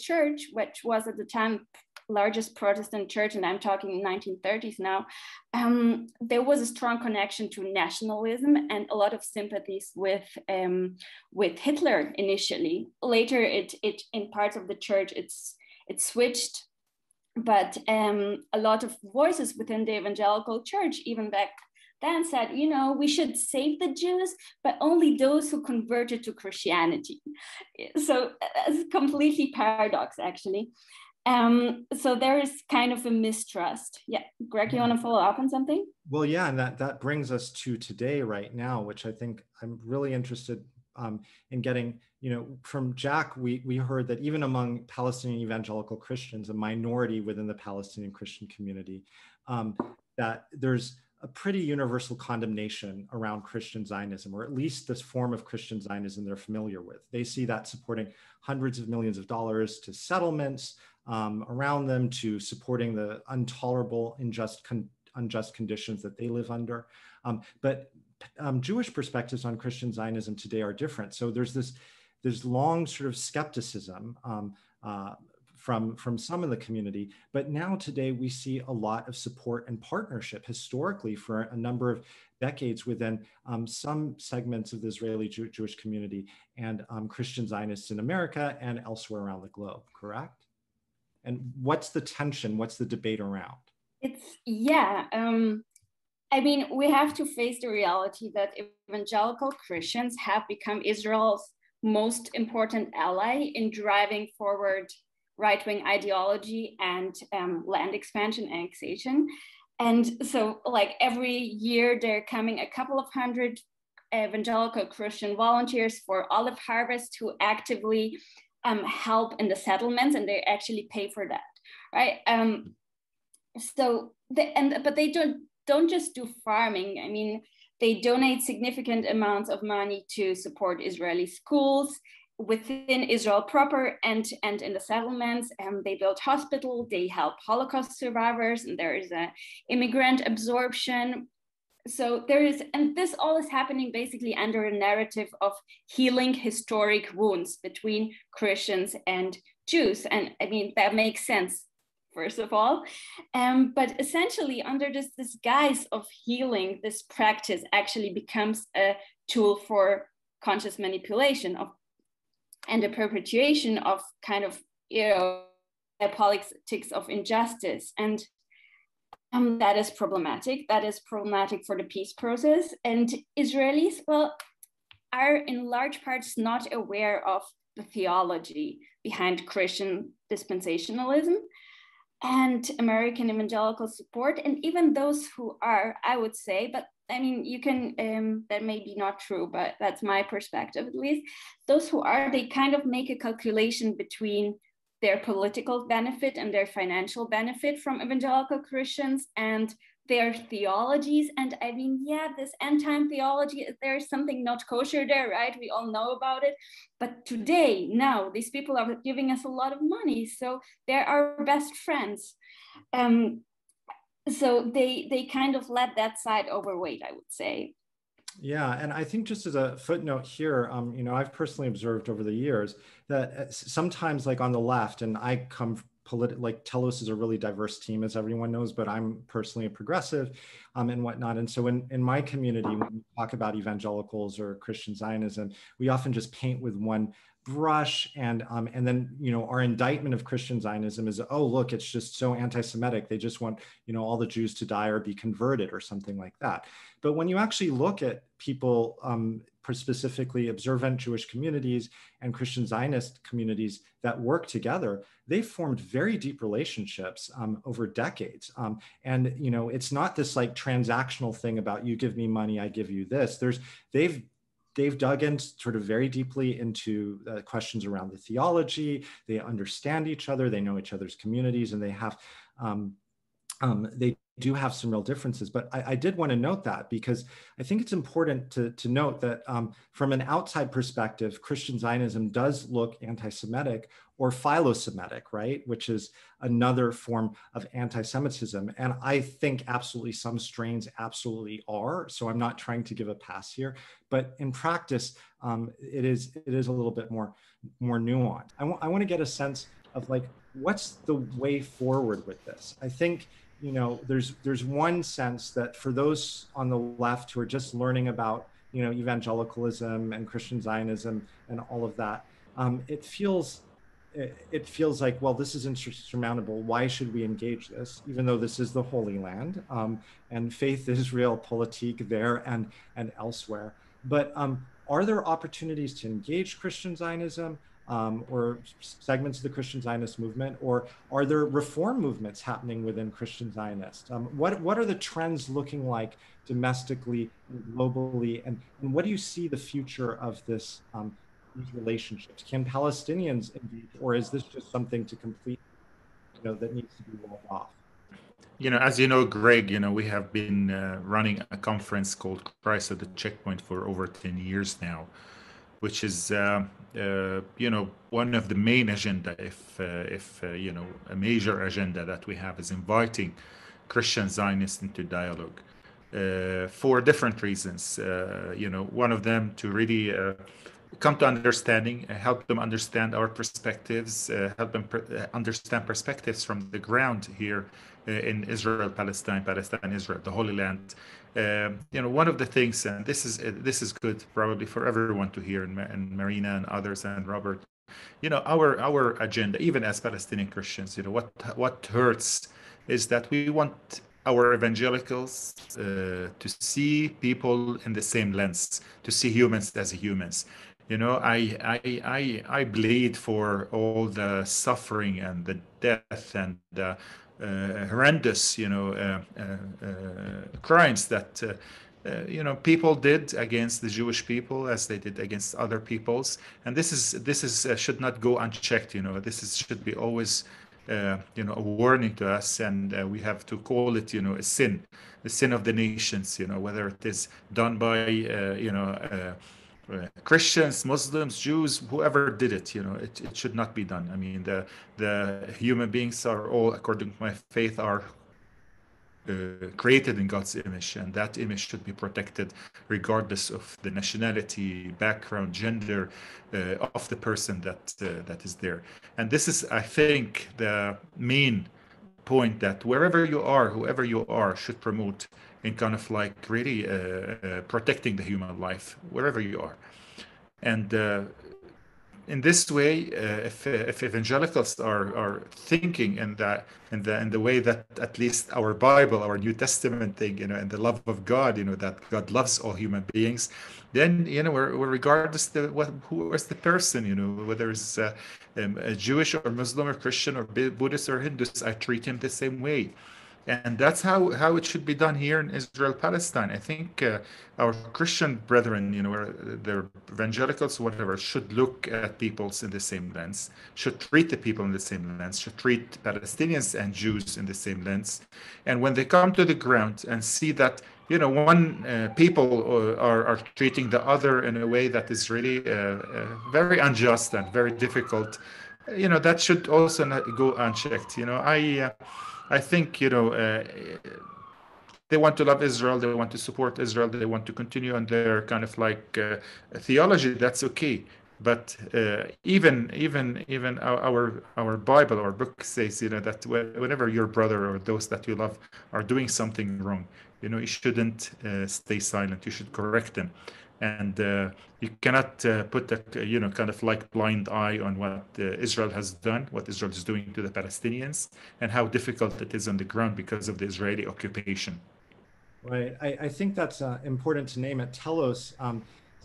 church, which was at the time largest Protestant church, and I'm talking 1930s now, there was a strong connection to nationalism and a lot of sympathies with Hitler initially. Later, it in parts of the church it switched, but a lot of voices within the evangelical church even back then said, we should save the Jews, but only those who converted to Christianity. So it's completely paradox, actually. So there is kind of a mistrust. Yeah, Greg, you want to follow up on something? Well, yeah, and that brings us to today right now, which I think I'm really interested in getting, from Jack, we heard that even among Palestinian evangelical Christians, a minority within the Palestinian Christian community, that there's a pretty universal condemnation around Christian Zionism, or at least this form of Christian Zionism they're familiar with. They see that supporting hundreds of millions of dollars to settlements around them, to supporting the intolerable, unjust conditions that they live under. But Jewish perspectives on Christian Zionism today are different. So there's long sort of skepticism from some in the community. But now today we see a lot of support and partnership historically for a number of decades within some segments of the Israeli Jewish community and Christian Zionists in America and elsewhere around the globe, correct? And what's the tension? What's the debate around? I mean, we have to face the reality that evangelical Christians have become Israel's most important ally in driving forward right-wing ideology and land expansion, annexation. And so like every year, there are coming a couple of hundred evangelical Christian volunteers for Olive Harvest who actively help in the settlements, and they actually pay for that, right? But they don't just do farming. I mean, they donate significant amounts of money to support Israeli schools within Israel proper and in the settlements. They build hospitals, they help Holocaust survivors, and there is an immigrant absorption. So and this all is happening basically under a narrative of healing historic wounds between Christians and Jews. And I mean, that makes sense, first of all. But essentially under this disguise of healing, this practice actually becomes a tool for conscious manipulation and the perpetuation of kind of, politics of injustice. And that is problematic. That is problematic for the peace process. And Israelis, are in large parts not aware of the theology behind Christian dispensationalism and American evangelical support. And even those who are, I would say, but I mean, you can, that may be not true, but that's my perspective at least. Those who are, they kind of make a calculation between their political benefit and their financial benefit from evangelical Christians and their theologies. And I mean, this end-time theology, there's something not kosher there, right? We all know about it. But today, now, these people are giving us a lot of money. So they're our best friends. So they kind of let that side overweight, I would say. Yeah, and I think just as a footnote here, I've personally observed over the years that sometimes, like on the left, and I come like Telos is a really diverse team, as everyone knows, but I'm personally a progressive and whatnot. And so in my community, when we talk about evangelicals or Christian Zionism, we often just paint with one brush, and then our indictment of Christian Zionism is, oh look, it's just so anti-Semitic, they just want all the Jews to die or be converted or something like that. But when you actually look at people, specifically observant Jewish communities and Christian Zionist communities that work together, they've formed very deep relationships over decades. And it's not this like transactional thing about you give me money, I give you this. They've dug in sort of very deeply into questions around the theology. They understand each other, they know each other's communities, and they have, they do have some real differences. But I did want to note that because I think it's important to note that from an outside perspective, Christian Zionism does look anti-Semitic or philo-Semitic, right? Which is another form of anti-Semitism. And I think absolutely some strains absolutely are. So I'm not trying to give a pass here, but in practice, it is a little bit more nuanced. I want to get a sense of like, what's the way forward with this? I think, there's one sense that for those on the left who are just learning about, evangelicalism and Christian Zionism and all of that, it feels like, well, this is insurmountable. Why should we engage this, even though this is the Holy Land and faith is real politique there and elsewhere? But are there opportunities to engage Christian Zionism or segments of the Christian Zionist movement, or are there reform movements happening within Christian Zionists? What are the trends looking like domestically, globally, and what do you see the future of these relationships? Can Palestinians engage, or is this just something to complete, that needs to be rolled off? As you know, Greg, we have been running a conference called Christ at the Checkpoint for over 10 years now, which is, one of the main agenda, if a major agenda that we have is inviting Christian Zionists into dialogue for different reasons. One of them to really come to understanding, help them understand our perspectives, help them understand perspectives from the ground here in Israel, Palestine, Israel, the Holy Land. One of the things, and this is good probably for everyone to hear, and Marina and others and Robert, our agenda, even as Palestinian Christians, what hurts is that we want our evangelicals to see people in the same lens, to see humans as humans. I bleed for all the suffering and the death and the horrendous, crimes that people did against the Jewish people as they did against other peoples, and this is should not go unchecked. Should be always a warning to us, and we have to call it a sin, the sin of the nations. Whether it is done by Christians, Muslims, Jews, whoever did it, it should not be done. I mean, the human beings are all, according to my faith, are created in God's image, and that image should be protected regardless of the nationality, background, gender of the person that is there. And this is, I think, the main point, that wherever you are, whoever you are, should promote in kind of like really protecting the human life wherever you are. And in this way, if evangelicals are thinking in the way that at least our Bible, our New Testament thing, and the love of God, that God loves all human beings, then we're regardless who is the person, whether it's a Jewish or Muslim or Christian or Buddhist or Hindus, I treat him the same way. And that's how it should be done here in Israel, Palestine. I think our Christian brethren, they're evangelicals, whatever, should look at peoples in the same lens, should treat the people in the same lens, should treat Palestinians and Jews in the same lens. And when they come to the ground and see that, one people are treating the other in a way that is really very unjust and very difficult, that should also not go unchecked. I think, they want to love Israel, they want to support Israel, they want to continue on their kind of like theology. That's okay. But even our Bible, our book says, that whenever your brother or those that you love are doing something wrong, you shouldn't stay silent. You should correct them. And you cannot put a kind of like blind eye on what Israel has done, what Israel is doing to the Palestinians, and how difficult it is on the ground because of the Israeli occupation. Right. I think that's important to name at Telos.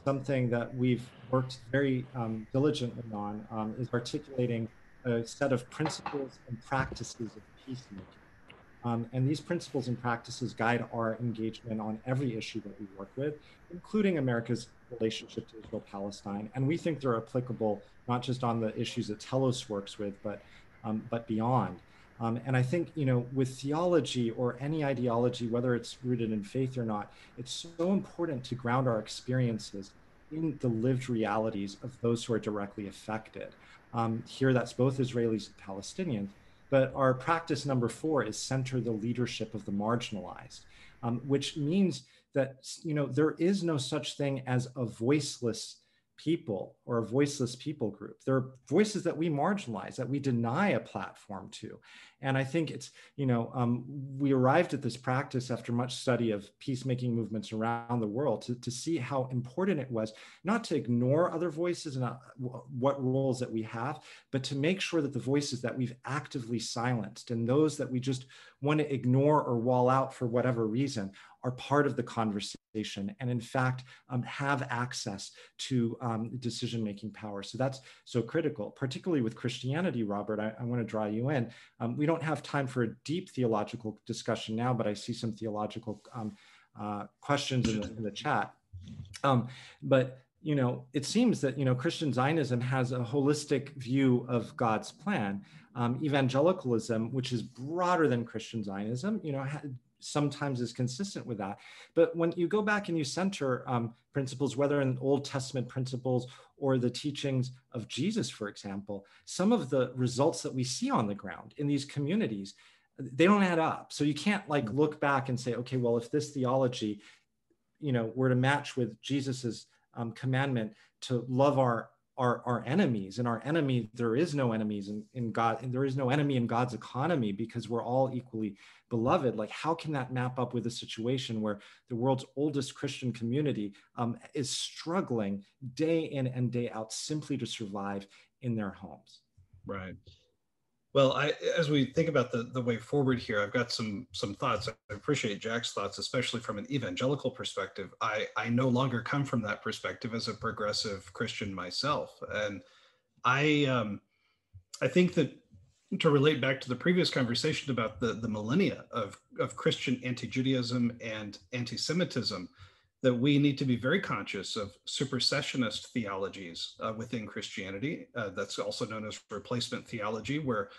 Something that we've worked very diligently on is articulating a set of principles and practices of peacemaking. And these principles and practices guide our engagement on every issue that we work with, including America's relationship to Israel-Palestine. And we think they're applicable not just on the issues that Telos works with, but beyond. And I think, with theology or any ideology, whether it's rooted in faith or not, it's so important to ground our experiences in the lived realities of those who are directly affected. Here, that's both Israelis and Palestinians. But our practice number 4 is center the leadership of the marginalized, which means that, there is no such thing as a voiceless people or a voiceless people group. There are voices that we marginalize, that we deny a platform to. And I think it's, we arrived at this practice after much study of peacemaking movements around the world to see how important it was not to ignore other voices and what roles that we have, but to make sure that the voices that we've actively silenced and those that we just want to ignore or wall out for whatever reason are part of the conversation and in fact have access to decision-making power. So that's so critical, particularly with Christianity. Robert, I want to draw you in. We don't have time for a deep theological discussion now, but I see some theological questions in the chat. But it seems that Christian Zionism has a holistic view of God's plan. Evangelicalism, which is broader than Christian Zionism, sometimes is consistent with that. But when you go back and you center principles, whether in Old Testament principles or the teachings of Jesus, for example, some of the results that we see on the ground in these communities, they don't add up. So you can't look back and say, okay, well, if this theology, were to match with Jesus's commandment to love our enemies, and our enemy, there is no enemies in God, and there is no enemy in God's economy, because we're all equally beloved. Like, how can that map up with a situation where the world's oldest Christian community is struggling day in and day out simply to survive in their homes? Right. Well, as we think about the way forward here, I've got some thoughts. I appreciate Jack's thoughts, especially from an evangelical perspective. I no longer come from that perspective as a progressive Christian myself, and I think that, to relate back to the previous conversation about the millennia of Christian anti-Judaism and anti-Semitism, that we need to be very conscious of supersessionist theologies within Christianity. That's also known as replacement theology, where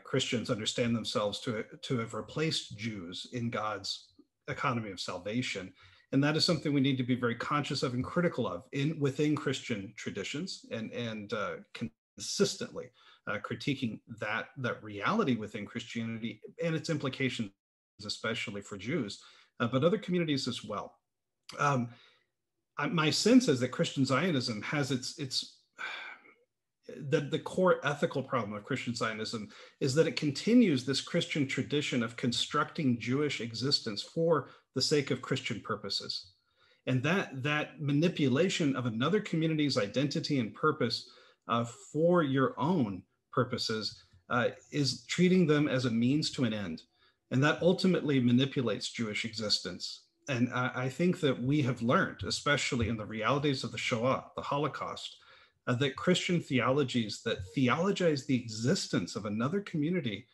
Christians understand themselves to have replaced Jews in God's economy of salvation. And that is something we need to be very conscious of and critical of within Christian traditions, and consistently critiquing that reality within Christianity and its implications, especially for Jews, but other communities as well. My sense is that Christian Zionism has the core ethical problem of Christian Zionism is that it continues this Christian tradition of constructing Jewish existence for the sake of Christian purposes. And that manipulation of another community's identity and purpose for your own purposes is treating them as a means to an end. And that ultimately manipulates Jewish existence. And I think that we have learned, especially in the realities of the Shoah, the Holocaust, that Christian theologies that theologize the existence of another community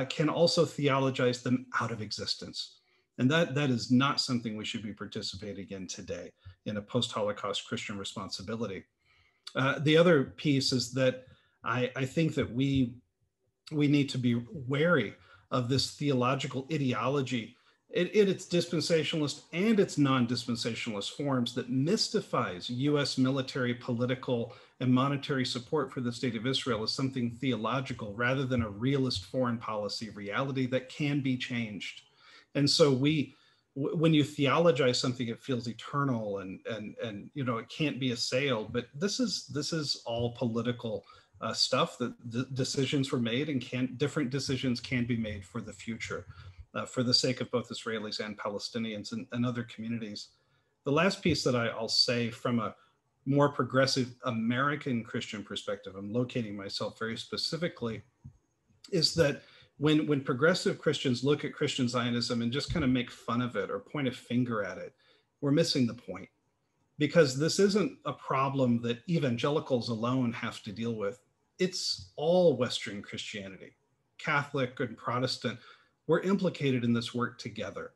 can also theologize them out of existence. And that is not something we should be participating in today in a post-Holocaust Christian responsibility. The other piece is that I think that we need to be wary of this theological ideology in its dispensationalist and its non-dispensationalist forms that mystifies US military, political, and monetary support for the state of Israel as something theological rather than a realist foreign policy reality that can be changed. And so when you theologize something, it feels eternal and it can't be assailed, but this is all political stuff that decisions were made, and different decisions can be made for the future. For the sake of both Israelis and Palestinians and other communities. The last piece that I'll say from a more progressive American Christian perspective, I'm locating myself very specifically, is that when progressive Christians look at Christian Zionism and just kind of make fun of it or point a finger at it, we're missing the point. Because this isn't a problem that evangelicals alone have to deal with. It's all Western Christianity, Catholic and Protestant. We're implicated in this work together.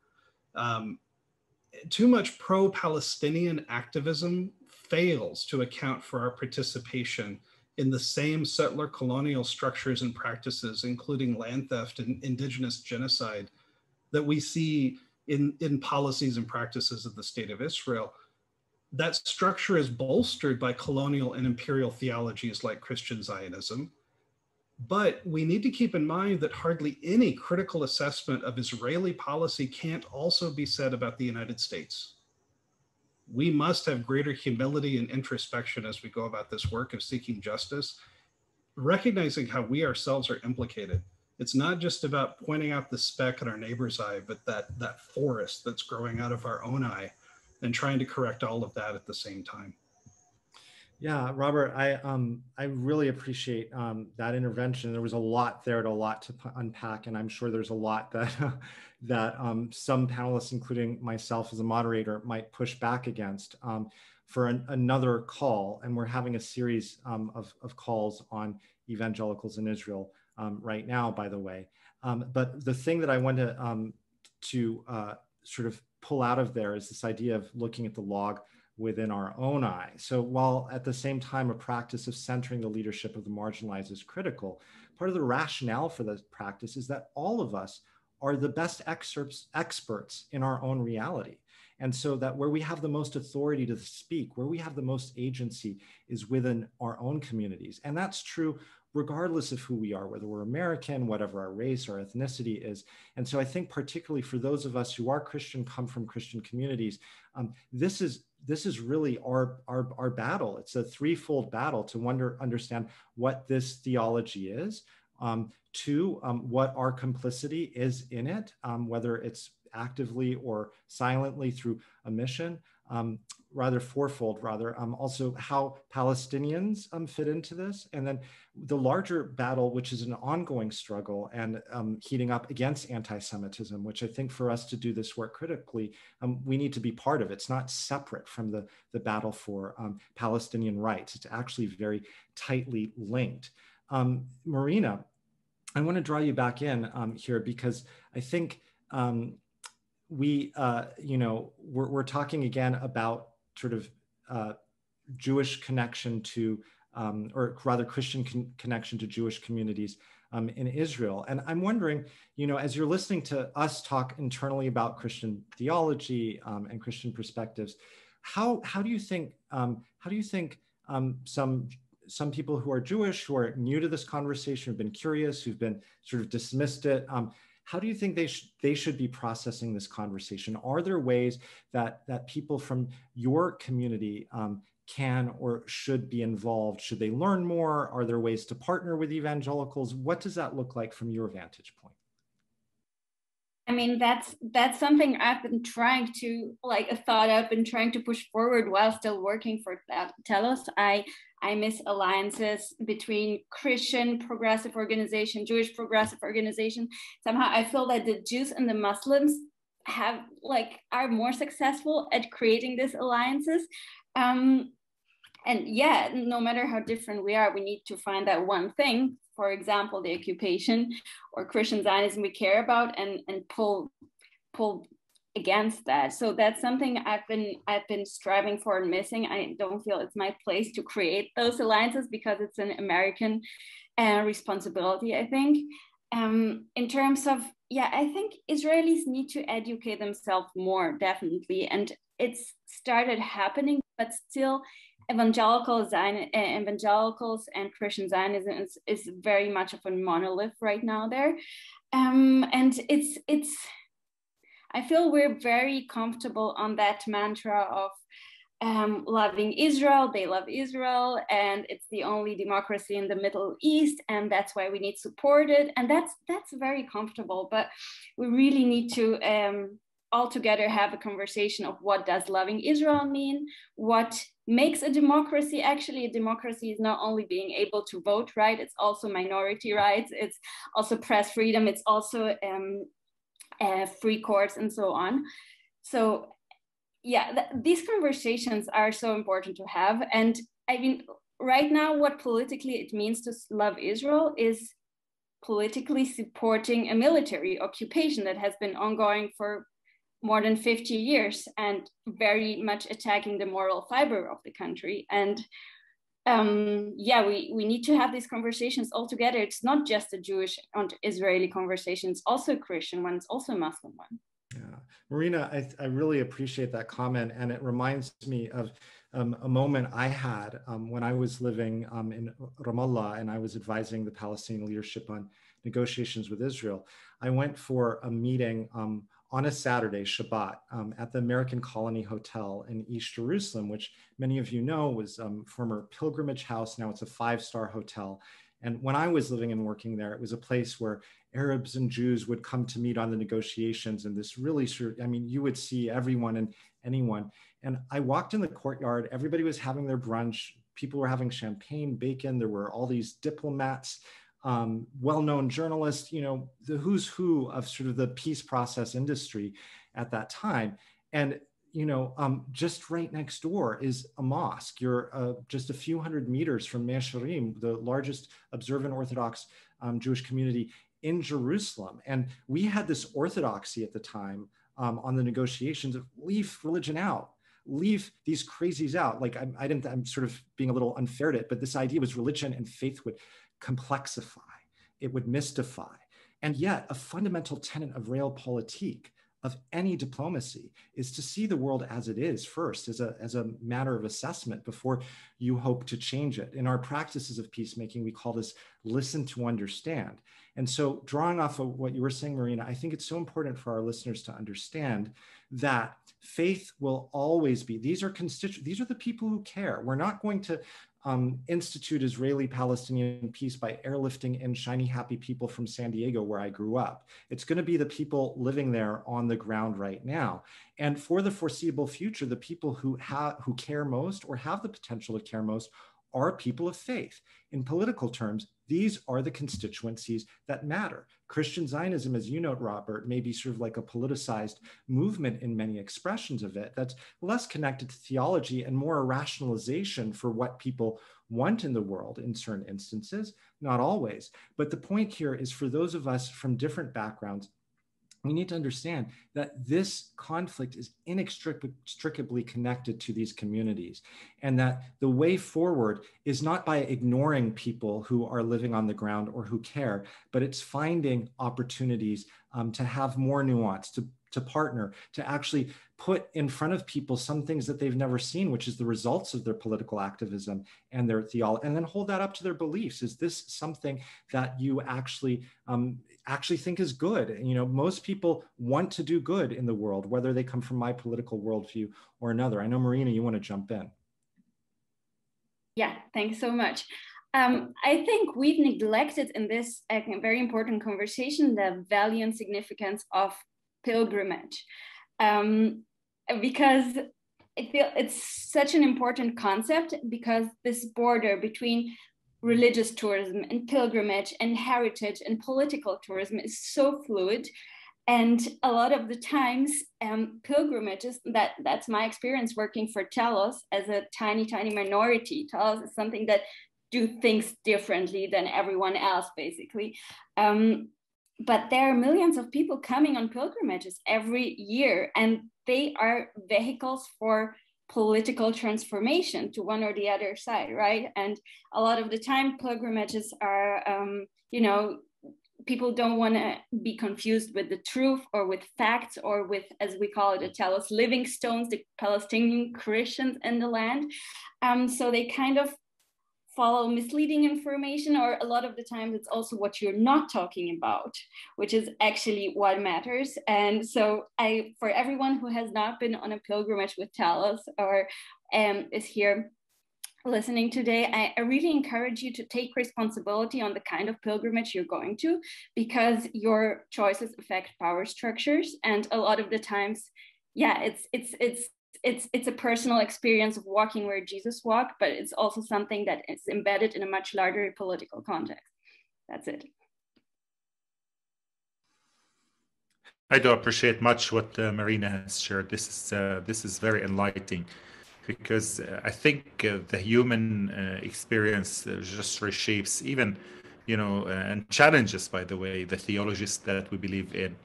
Too much pro-Palestinian activism fails to account for our participation in the same settler colonial structures and practices, including land theft and indigenous genocide, that we see in policies and practices of the state of Israel. That structure is bolstered by colonial and imperial theologies like Christian Zionism. But we need to keep in mind that hardly any critical assessment of Israeli policy can't also be said about the United States. We must have greater humility and introspection as we go about this work of seeking justice, recognizing how we ourselves are implicated. It's not just about pointing out the speck in our neighbor's eye, but that forest that's growing out of our own eye, and trying to correct all of that at the same time. Yeah, Robert, I really appreciate that intervention. There was a lot there, a lot to unpack, and I'm sure there's a lot that that some panelists, including myself as a moderator, might push back against for another call. And we're having a series of calls on evangelicals in Israel right now, by the way. But the thing that I want to sort of pull out of there is this idea of looking at the log within our own eye. So while at the same time a practice of centering the leadership of the marginalized is critical, part of the rationale for this practice is that all of us are the best experts in our own reality. And so that where we have the most authority to speak, where we have the most agency is within our own communities. And that's true regardless of who we are, whether we're American, whatever our race or ethnicity is. And so I think particularly for those of us who are Christian, come from Christian communities, this is this is really our battle. It's a threefold battle to understand what this theology is, two, what our complicity is in it, whether it's actively or silently through omission, fourfold, also how Palestinians fit into this, and then the larger battle, which is an ongoing struggle and heating up against anti-Semitism, which I think for us to do this work critically, we need to be part of. It's not separate from the battle for Palestinian rights. It's actually very tightly linked. Marina, I want to draw you back in here because I think we're talking again about sort of Jewish connection to, or rather Christian connection to Jewish communities in Israel. And I'm wondering, as you're listening to us talk internally about Christian theology and Christian perspectives, how do you think some people who are Jewish, who are new to this conversation, have been curious, who've been sort of dismissed it, how do you think they should be processing this conversation? Are there ways that people from your community can or should be involved? Should they learn more? Are there ways to partner with evangelicals? What does that look like from your vantage point? I mean, that's something I've been trying to, I've been trying to push forward while still working for Telos. I miss alliances between Christian progressive organization, Jewish progressive organization. Somehow I feel that the Jews and the Muslims are more successful at creating these alliances. And yeah, no matter how different we are, we need to find that one thing, for example, the occupation or Christian Zionism we care about, and pull against that. So that's something I've been striving for and missing. I don't feel it's my place to create those alliances because it's an American responsibility, I think. In terms of, I think Israelis need to educate themselves more, definitely. And it's started happening, but still evangelicals and Christian Zionism is very much of a monolith right now there. And it's I feel we're very comfortable on that mantra of loving Israel. They love Israel, and it's the only democracy in the Middle East, and that's why we need to support it. And that's very comfortable. But we really need to all together have a conversation of what does loving Israel mean? What makes a democracy? Actually, a democracy is not only being able to vote, right? It's also minority rights. It's also press freedom. It's also free courts and so on. So these conversations are so important to have. And I mean, right now, what politically it means to love Israel is politically supporting a military occupation that has been ongoing for more than 50 years and very much attacking the moral fiber of the country. And we need to have these conversations all together. It's not just a Jewish and Israeli conversation, it's also a Christian one, it's also a Muslim one. Yeah, Marina, I really appreciate that comment. And it reminds me of a moment I had when I was living in Ramallah and I was advising the Palestinian leadership on negotiations with Israel. I went for a meeting on a Saturday, Shabbat, at the American Colony Hotel in East Jerusalem, which many of you know was former pilgrimage house. Now it's a 5-star hotel. And when I was living and working there, it was a place where Arabs and Jews would come to meet on the negotiations. And this really you would see everyone and anyone. And I walked in the courtyard, everybody was having their brunch. People were having champagne, bacon. There were all these diplomats, well-known journalists, the who's who of sort of the peace process industry at that time. And, just right next door is a mosque. You're just a few hundred meters from Mea Shearim, the largest observant Orthodox Jewish community in Jerusalem. And we had this orthodoxy at the time on the negotiations of leave religion out, leave these crazies out. I'm sort of being a little unfair to it, but this idea was religion and faith would complexify, it would mystify. And yet a fundamental tenet of realpolitik, of any diplomacy, is to see the world as it is first, as a matter of assessment before you hope to change it. In our practices of peacemaking, we call this listen to understand. And so drawing off of what you were saying, Marina, I think it's so important for our listeners to understand that faith will always be, these are the people who care. We're not going to institute Israeli-Palestinian peace by airlifting in shiny, happy people from San Diego, where I grew up. It's going to be the people living there on the ground right now. And for the foreseeable future, the people who care most or have the potential to care most are people of faith. In political terms, these are the constituencies that matter. Christian Zionism, as you note, Robert, may be sort of like a politicized movement in many expressions of it that's less connected to theology and more a rationalization for what people want in the world in certain instances, not always. But the point here is for those of us from different backgrounds, we need to understand that this conflict is inextricably connected to these communities, and that the way forward is not by ignoring people who are living on the ground or who care, but it's finding opportunities to have more nuance, to partner, to actually put in front of people some things that they've never seen, which is the results of their political activism and their theology, and then hold that up to their beliefs. Is this something that you actually think is good? You know, most people want to do good in the world, whether they come from my political worldview or another. I know, Marina, you want to jump in. Yeah, thanks so much. I think we've neglected in this very important conversation the value and significance of pilgrimage, because I feel it's such an important concept, because this border between religious tourism and pilgrimage and heritage and political tourism is so fluid. And a lot of the times, pilgrimages, that's my experience working for Telos as a tiny minority. Telos is something that do things differently than everyone else, basically. But there are millions of people coming on pilgrimages every year, and they are vehicles for political transformation to one or the other side, right? And a lot of the time, pilgrimages are, people don't want to be confused with the truth or with facts or with, as we call it, the Telos living stones, the Palestinian Christians in the land. So they kind of follow misleading information, or a lot of the times it's also what you're not talking about, which is actually what matters. And so for everyone who has not been on a pilgrimage with Telos or is here listening today, I really encourage you to take responsibility on the kind of pilgrimage you're going to, because your choices affect power structures. And a lot of the times, yeah, it's a personal experience of walking where Jesus walked, but it's also something that is embedded in a much larger political context. That's it. I do appreciate much what Marina has shared. This is very enlightening, because I think the human experience just reshapes even, and challenges, by the way, the theologies that we believe in.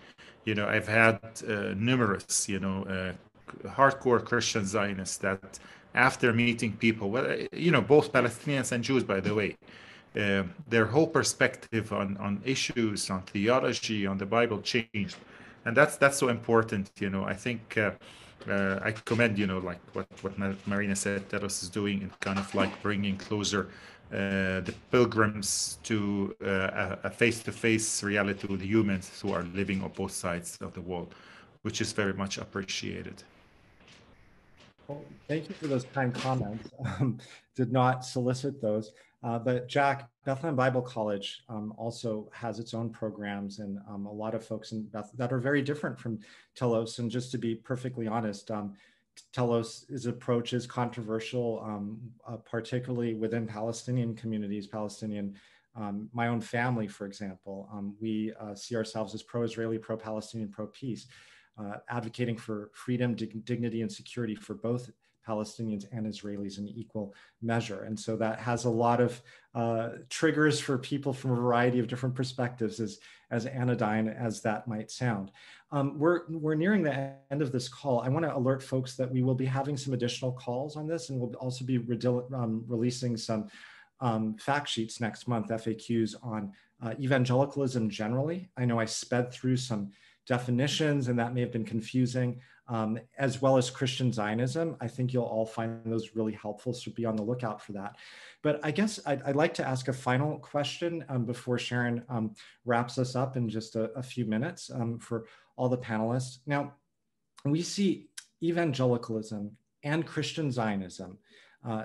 I've had numerous, hardcore Christian Zionists that, after meeting people, both Palestinians and Jews, by the way, their whole perspective on issues, on theology, on the Bible changed. And that's so important. I think I commend, like what Marina said, Telos is doing, and kind of like bringing closer the pilgrims to a face-to-face reality with humans who are living on both sides of the wall, which is very much appreciated. Well, thank you for those kind comments. Did not solicit those. But Jack, Bethlehem Bible College also has its own programs, and a lot of folks that are very different from Telos. And just to be perfectly honest, Telos' approach is controversial, particularly within Palestinian communities, my own family, for example. We see ourselves as pro-Israeli, pro-Palestinian, pro-peace. Advocating for freedom, dignity, and security for both Palestinians and Israelis in equal measure. And so that has a lot of triggers for people from a variety of different perspectives, as anodyne as that might sound. We're nearing the end of this call. I want to alert folks that we will be having some additional calls on this, and we'll also be releasing some fact sheets next month, FAQs on evangelicalism generally. I know I sped through some definitions, and that may have been confusing, as well as Christian Zionism. I think you'll all find those really helpful, so be on the lookout for that. But I guess I'd like to ask a final question before Sharon wraps us up in just a few minutes for all the panelists. Now, we see evangelicalism and Christian Zionism.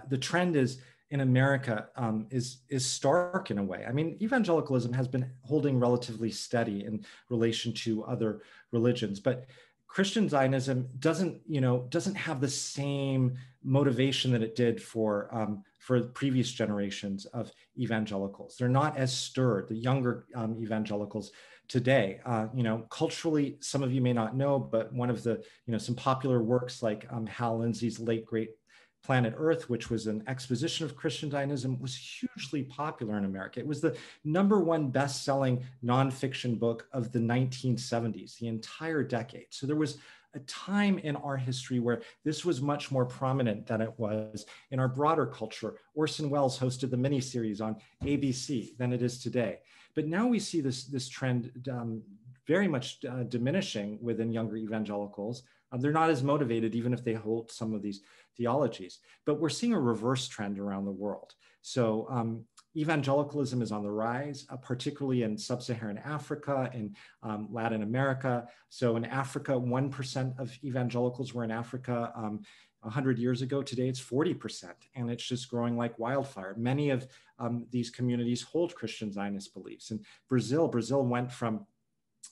The trend is in America is stark in a way. I mean, evangelicalism has been holding relatively steady in relation to other religions, but Christian Zionism doesn't have the same motivation that it did for previous generations of evangelicals. They're not as stirred. The younger evangelicals today, culturally, some of you may not know, but one of the some popular works like Hal Lindsey's late great Planet Earth, which was an exposition of Christian Zionism, was hugely popular in America. It was the #1 best-selling nonfiction book of the 1970s, the entire decade. So there was a time in our history where this was much more prominent than it was in our broader culture. Orson Welles hosted the miniseries on ABC than it is today. But now we see this trend very much diminishing within younger evangelicals. They're not as motivated, even if they hold some of these theologies. But we're seeing a reverse trend around the world. So evangelicalism is on the rise, particularly in sub-Saharan Africa and Latin America. So in Africa, 1% of evangelicals were in Africa 100 years ago. Today, it's 40%, and it's just growing like wildfire. Many of these communities hold Christian Zionist beliefs. In Brazil went from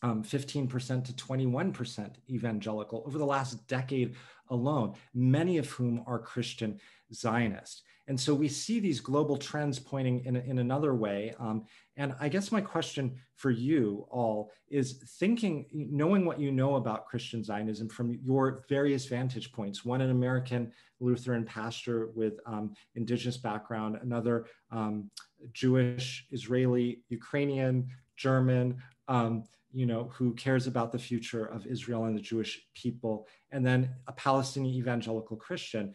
15% to 21% evangelical over the last decade alone, many of whom are Christian Zionist. And so we see these global trends pointing in another way. And I guess my question for you all is knowing what you know about Christian Zionism from your various vantage points, one an American Lutheran pastor with indigenous background, another Jewish, Israeli, Ukrainian, German, who cares about the future of Israel and the Jewish people, and then a Palestinian evangelical Christian.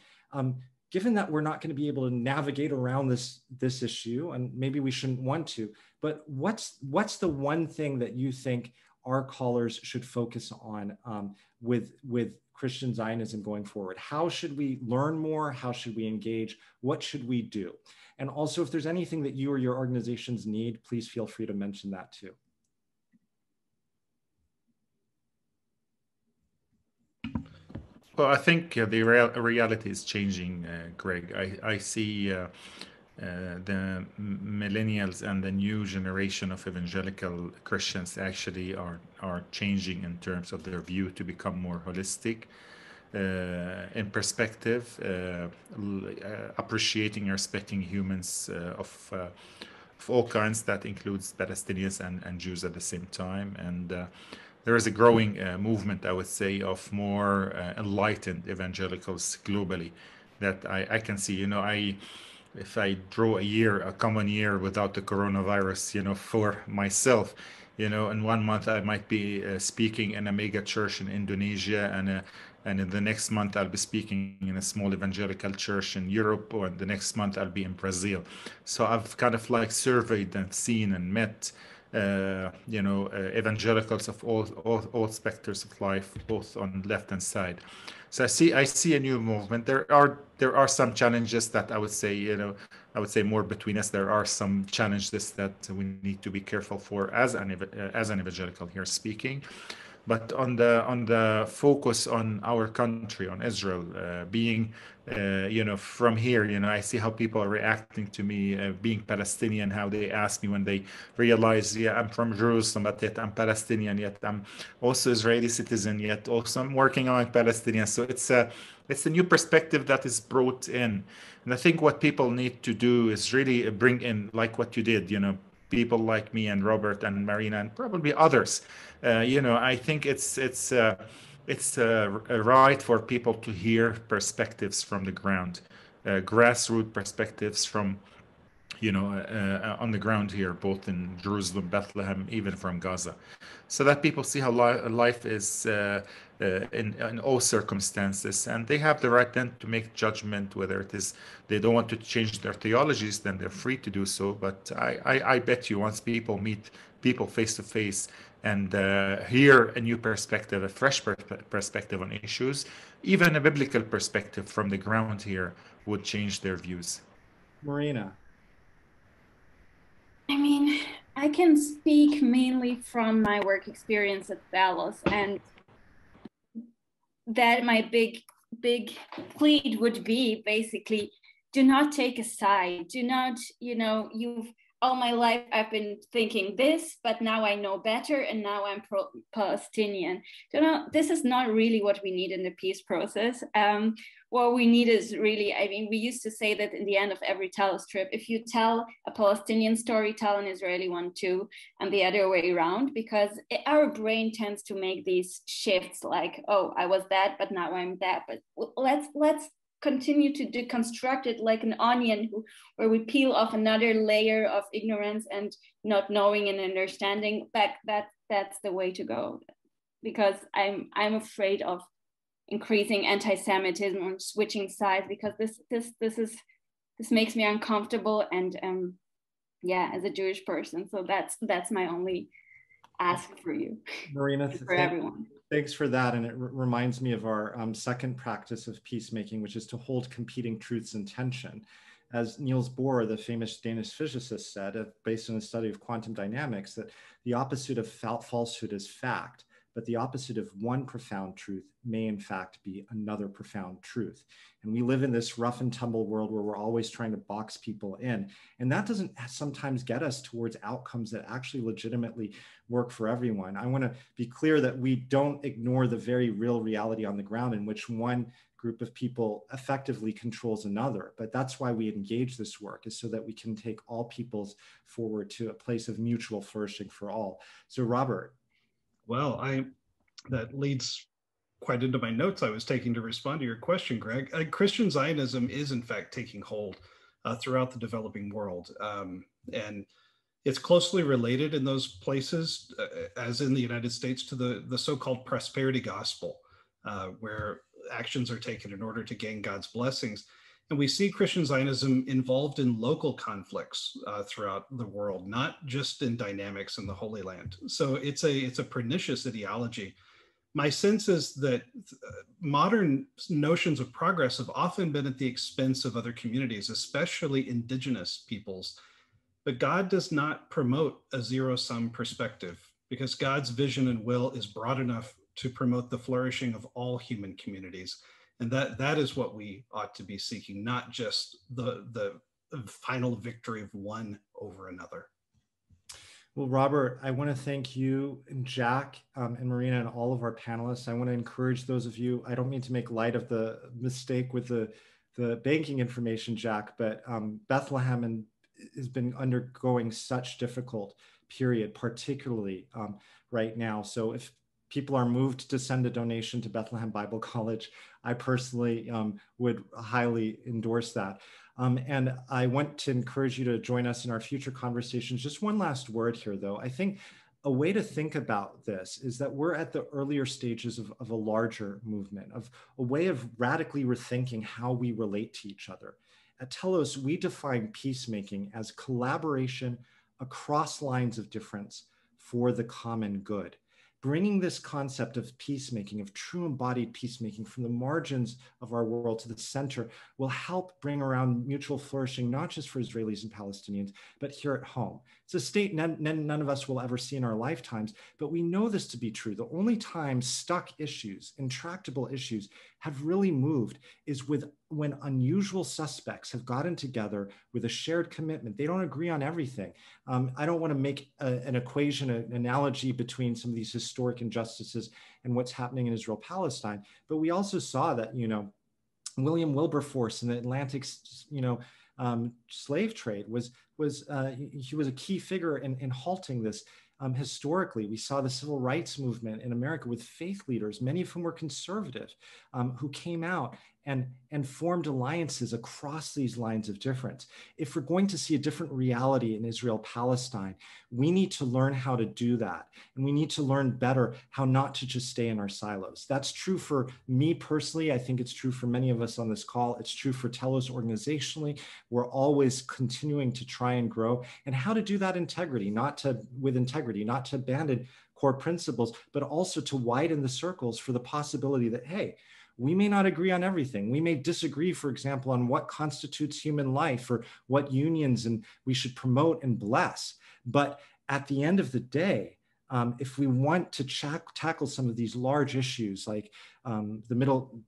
Given that we're not going to be able to navigate around this issue, and maybe we shouldn't want to, but what's the one thing that you think our callers should focus on with Christian Zionism going forward? How should we learn more? How should we engage? What should we do? And also, if there's anything that you or your organizations need, please feel free to mention that too. Well, I think the reality is changing, Greg. I see the millennials and the new generation of evangelical Christians actually are changing in terms of their view to become more holistic in perspective, appreciating and respecting humans of all kinds. That includes Palestinians and Jews at the same time. And there is a growing movement, I would say, of more enlightened evangelicals globally that I can see. If I draw a common year without the coronavirus, for myself, in 1 month I might be speaking in a mega church in Indonesia, and in the next month I'll be speaking in a small evangelical church in Europe, or the next month I'll be in Brazil. So I've kind of like surveyed and seen and met evangelicals of all specters of life, both on left and side. So I see a new movement. There are some challenges that I would say more between us. There are some challenges that we need to be careful for as an evangelical here speaking. But on the focus on our country, on Israel, being from here, I see how people are reacting to me being Palestinian, how they ask me when they realize, I'm from Jerusalem, but yet I'm Palestinian, yet I'm also Israeli citizen, yet also I'm working on Palestinian. So it's a new perspective that is brought in. And I think what people need to do is really bring in, like what you did, people like me and Robert and Marina and probably others. I think it's right for people to hear perspectives from the ground, grassroots perspectives from, on the ground here, both in Jerusalem, Bethlehem, even from Gaza, so that people see how life is in all circumstances, and they have the right then to make judgment whether it is they don't want to change their theologies, then they're free to do so. But I bet you once people meet people face to face and hear a new perspective, a fresh perspective on issues. Even a biblical perspective from the ground here would change their views. Marina. I mean, I can speak mainly from my work experience at Telos, and that my big plea would be basically, do not take a side. Do not, all my life I've been thinking this, but now I know better, and now I'm pro-Palestinian. This is not really what we need in the peace process. What we need is really, we used to say that in the end of every Telos trip, if you tell a Palestinian story, tell an Israeli one too, and the other way around, because our brain tends to make these shifts like, oh, I was that, but now I'm that. But let's continue to deconstruct it like an onion, where we peel off another layer of ignorance and not knowing and understanding. That's the way to go, because I'm afraid of increasing anti-Semitism or switching sides, because this makes me uncomfortable, and as a Jewish person. So that's my only ask for you, Marina, for everyone. Thanks for that. And it reminds me of our second practice of peacemaking, which is to hold competing truths in tension. As Niels Bohr, the famous Danish physicist, said, based on a study of quantum dynamics, that the opposite of falsehood is fact, but the opposite of one profound truth may in fact be another profound truth. And we live in this rough and tumble world where we're always trying to box people in. And that doesn't sometimes get us towards outcomes that actually legitimately work for everyone. I want to be clear that we don't ignore the very real reality on the ground in which one group of people effectively controls another. But that's why we engage this work, is so that we can take all peoples forward to a place of mutual flourishing for all. So Robert. Well, that leads quite into my notes I was taking to respond to your question, Greg. Christian Zionism is in fact taking hold throughout the developing world. And it's closely related in those places, as in the United States, to the so-called prosperity gospel, where actions are taken in order to gain God's blessings. And we see Christian Zionism involved in local conflicts throughout the world, not just in dynamics in the Holy Land. So it's a pernicious ideology. My sense is that modern notions of progress have often been at the expense of other communities, especially indigenous peoples. But God does not promote a zero-sum perspective, because God's vision and will is broad enough to promote the flourishing of all human communities. And that is what we ought to be seeking, not just the final victory of one over another. Well, Robert, I want to thank you and Jack and Marina and all of our panelists. I want to encourage those of you, I don't mean to make light of the mistake with the banking information, Jack, but Bethlehem has been undergoing such difficult period, particularly right now. So if people are moved to send a donation to Bethlehem Bible College, I personally would highly endorse that. And I want to encourage you to join us in our future conversations. Just one last word here, though. I think a way to think about this is that we're at the earlier stages of a larger movement, of a way of radically rethinking how we relate to each other. At Telos, we define peacemaking as collaboration across lines of difference for the common good. Bringing this concept of peacemaking, of true embodied peacemaking, from the margins of our world to the center will help bring around mutual flourishing, not just for Israelis and Palestinians, but here at home. It's a state none of us will ever see in our lifetimes, but we know this to be true. The only time stuck issues, intractable issues, have really moved is when unusual suspects have gotten together with a shared commitment. They don't agree on everything. I don't want to make an equation, an analogy between some of these historic injustices and what's happening in Israel-Palestine, but we also saw that, William Wilberforce in the Atlantic, slave trade he was a key figure in halting this. Historically, we saw the civil rights movement in America with faith leaders, many of whom were conservative, who came out and formed alliances across these lines of difference. If we're going to see a different reality in Israel-Palestine, we need to learn how to do that. And we need to learn better how not to just stay in our silos. That's true for me personally. I think it's true for many of us on this call. It's true for Telos organizationally. We're always continuing to try and grow, and how to do that with integrity, not to abandon core principles, but also to widen the circles for the possibility that, hey, we may not agree on everything. We may disagree, for example, on what constitutes human life or what unions and we should promote and bless. But at the end of the day, if we want to tackle some of these large issues like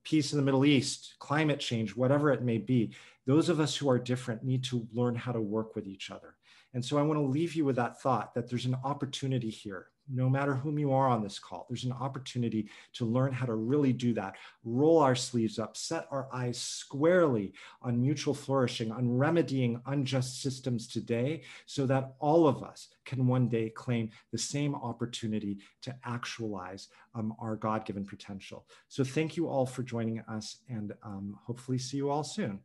peace in the Middle East, climate change, whatever it may be, those of us who are different need to learn how to work with each other. And so I want to leave you with that thought that there's an opportunity here. No matter whom you are on this call, there's an opportunity to learn how to really do that. Roll our sleeves up, set our eyes squarely on mutual flourishing, on remedying unjust systems today, so that all of us can one day claim the same opportunity to actualize our God-given potential. So thank you all for joining us, and hopefully see you all soon.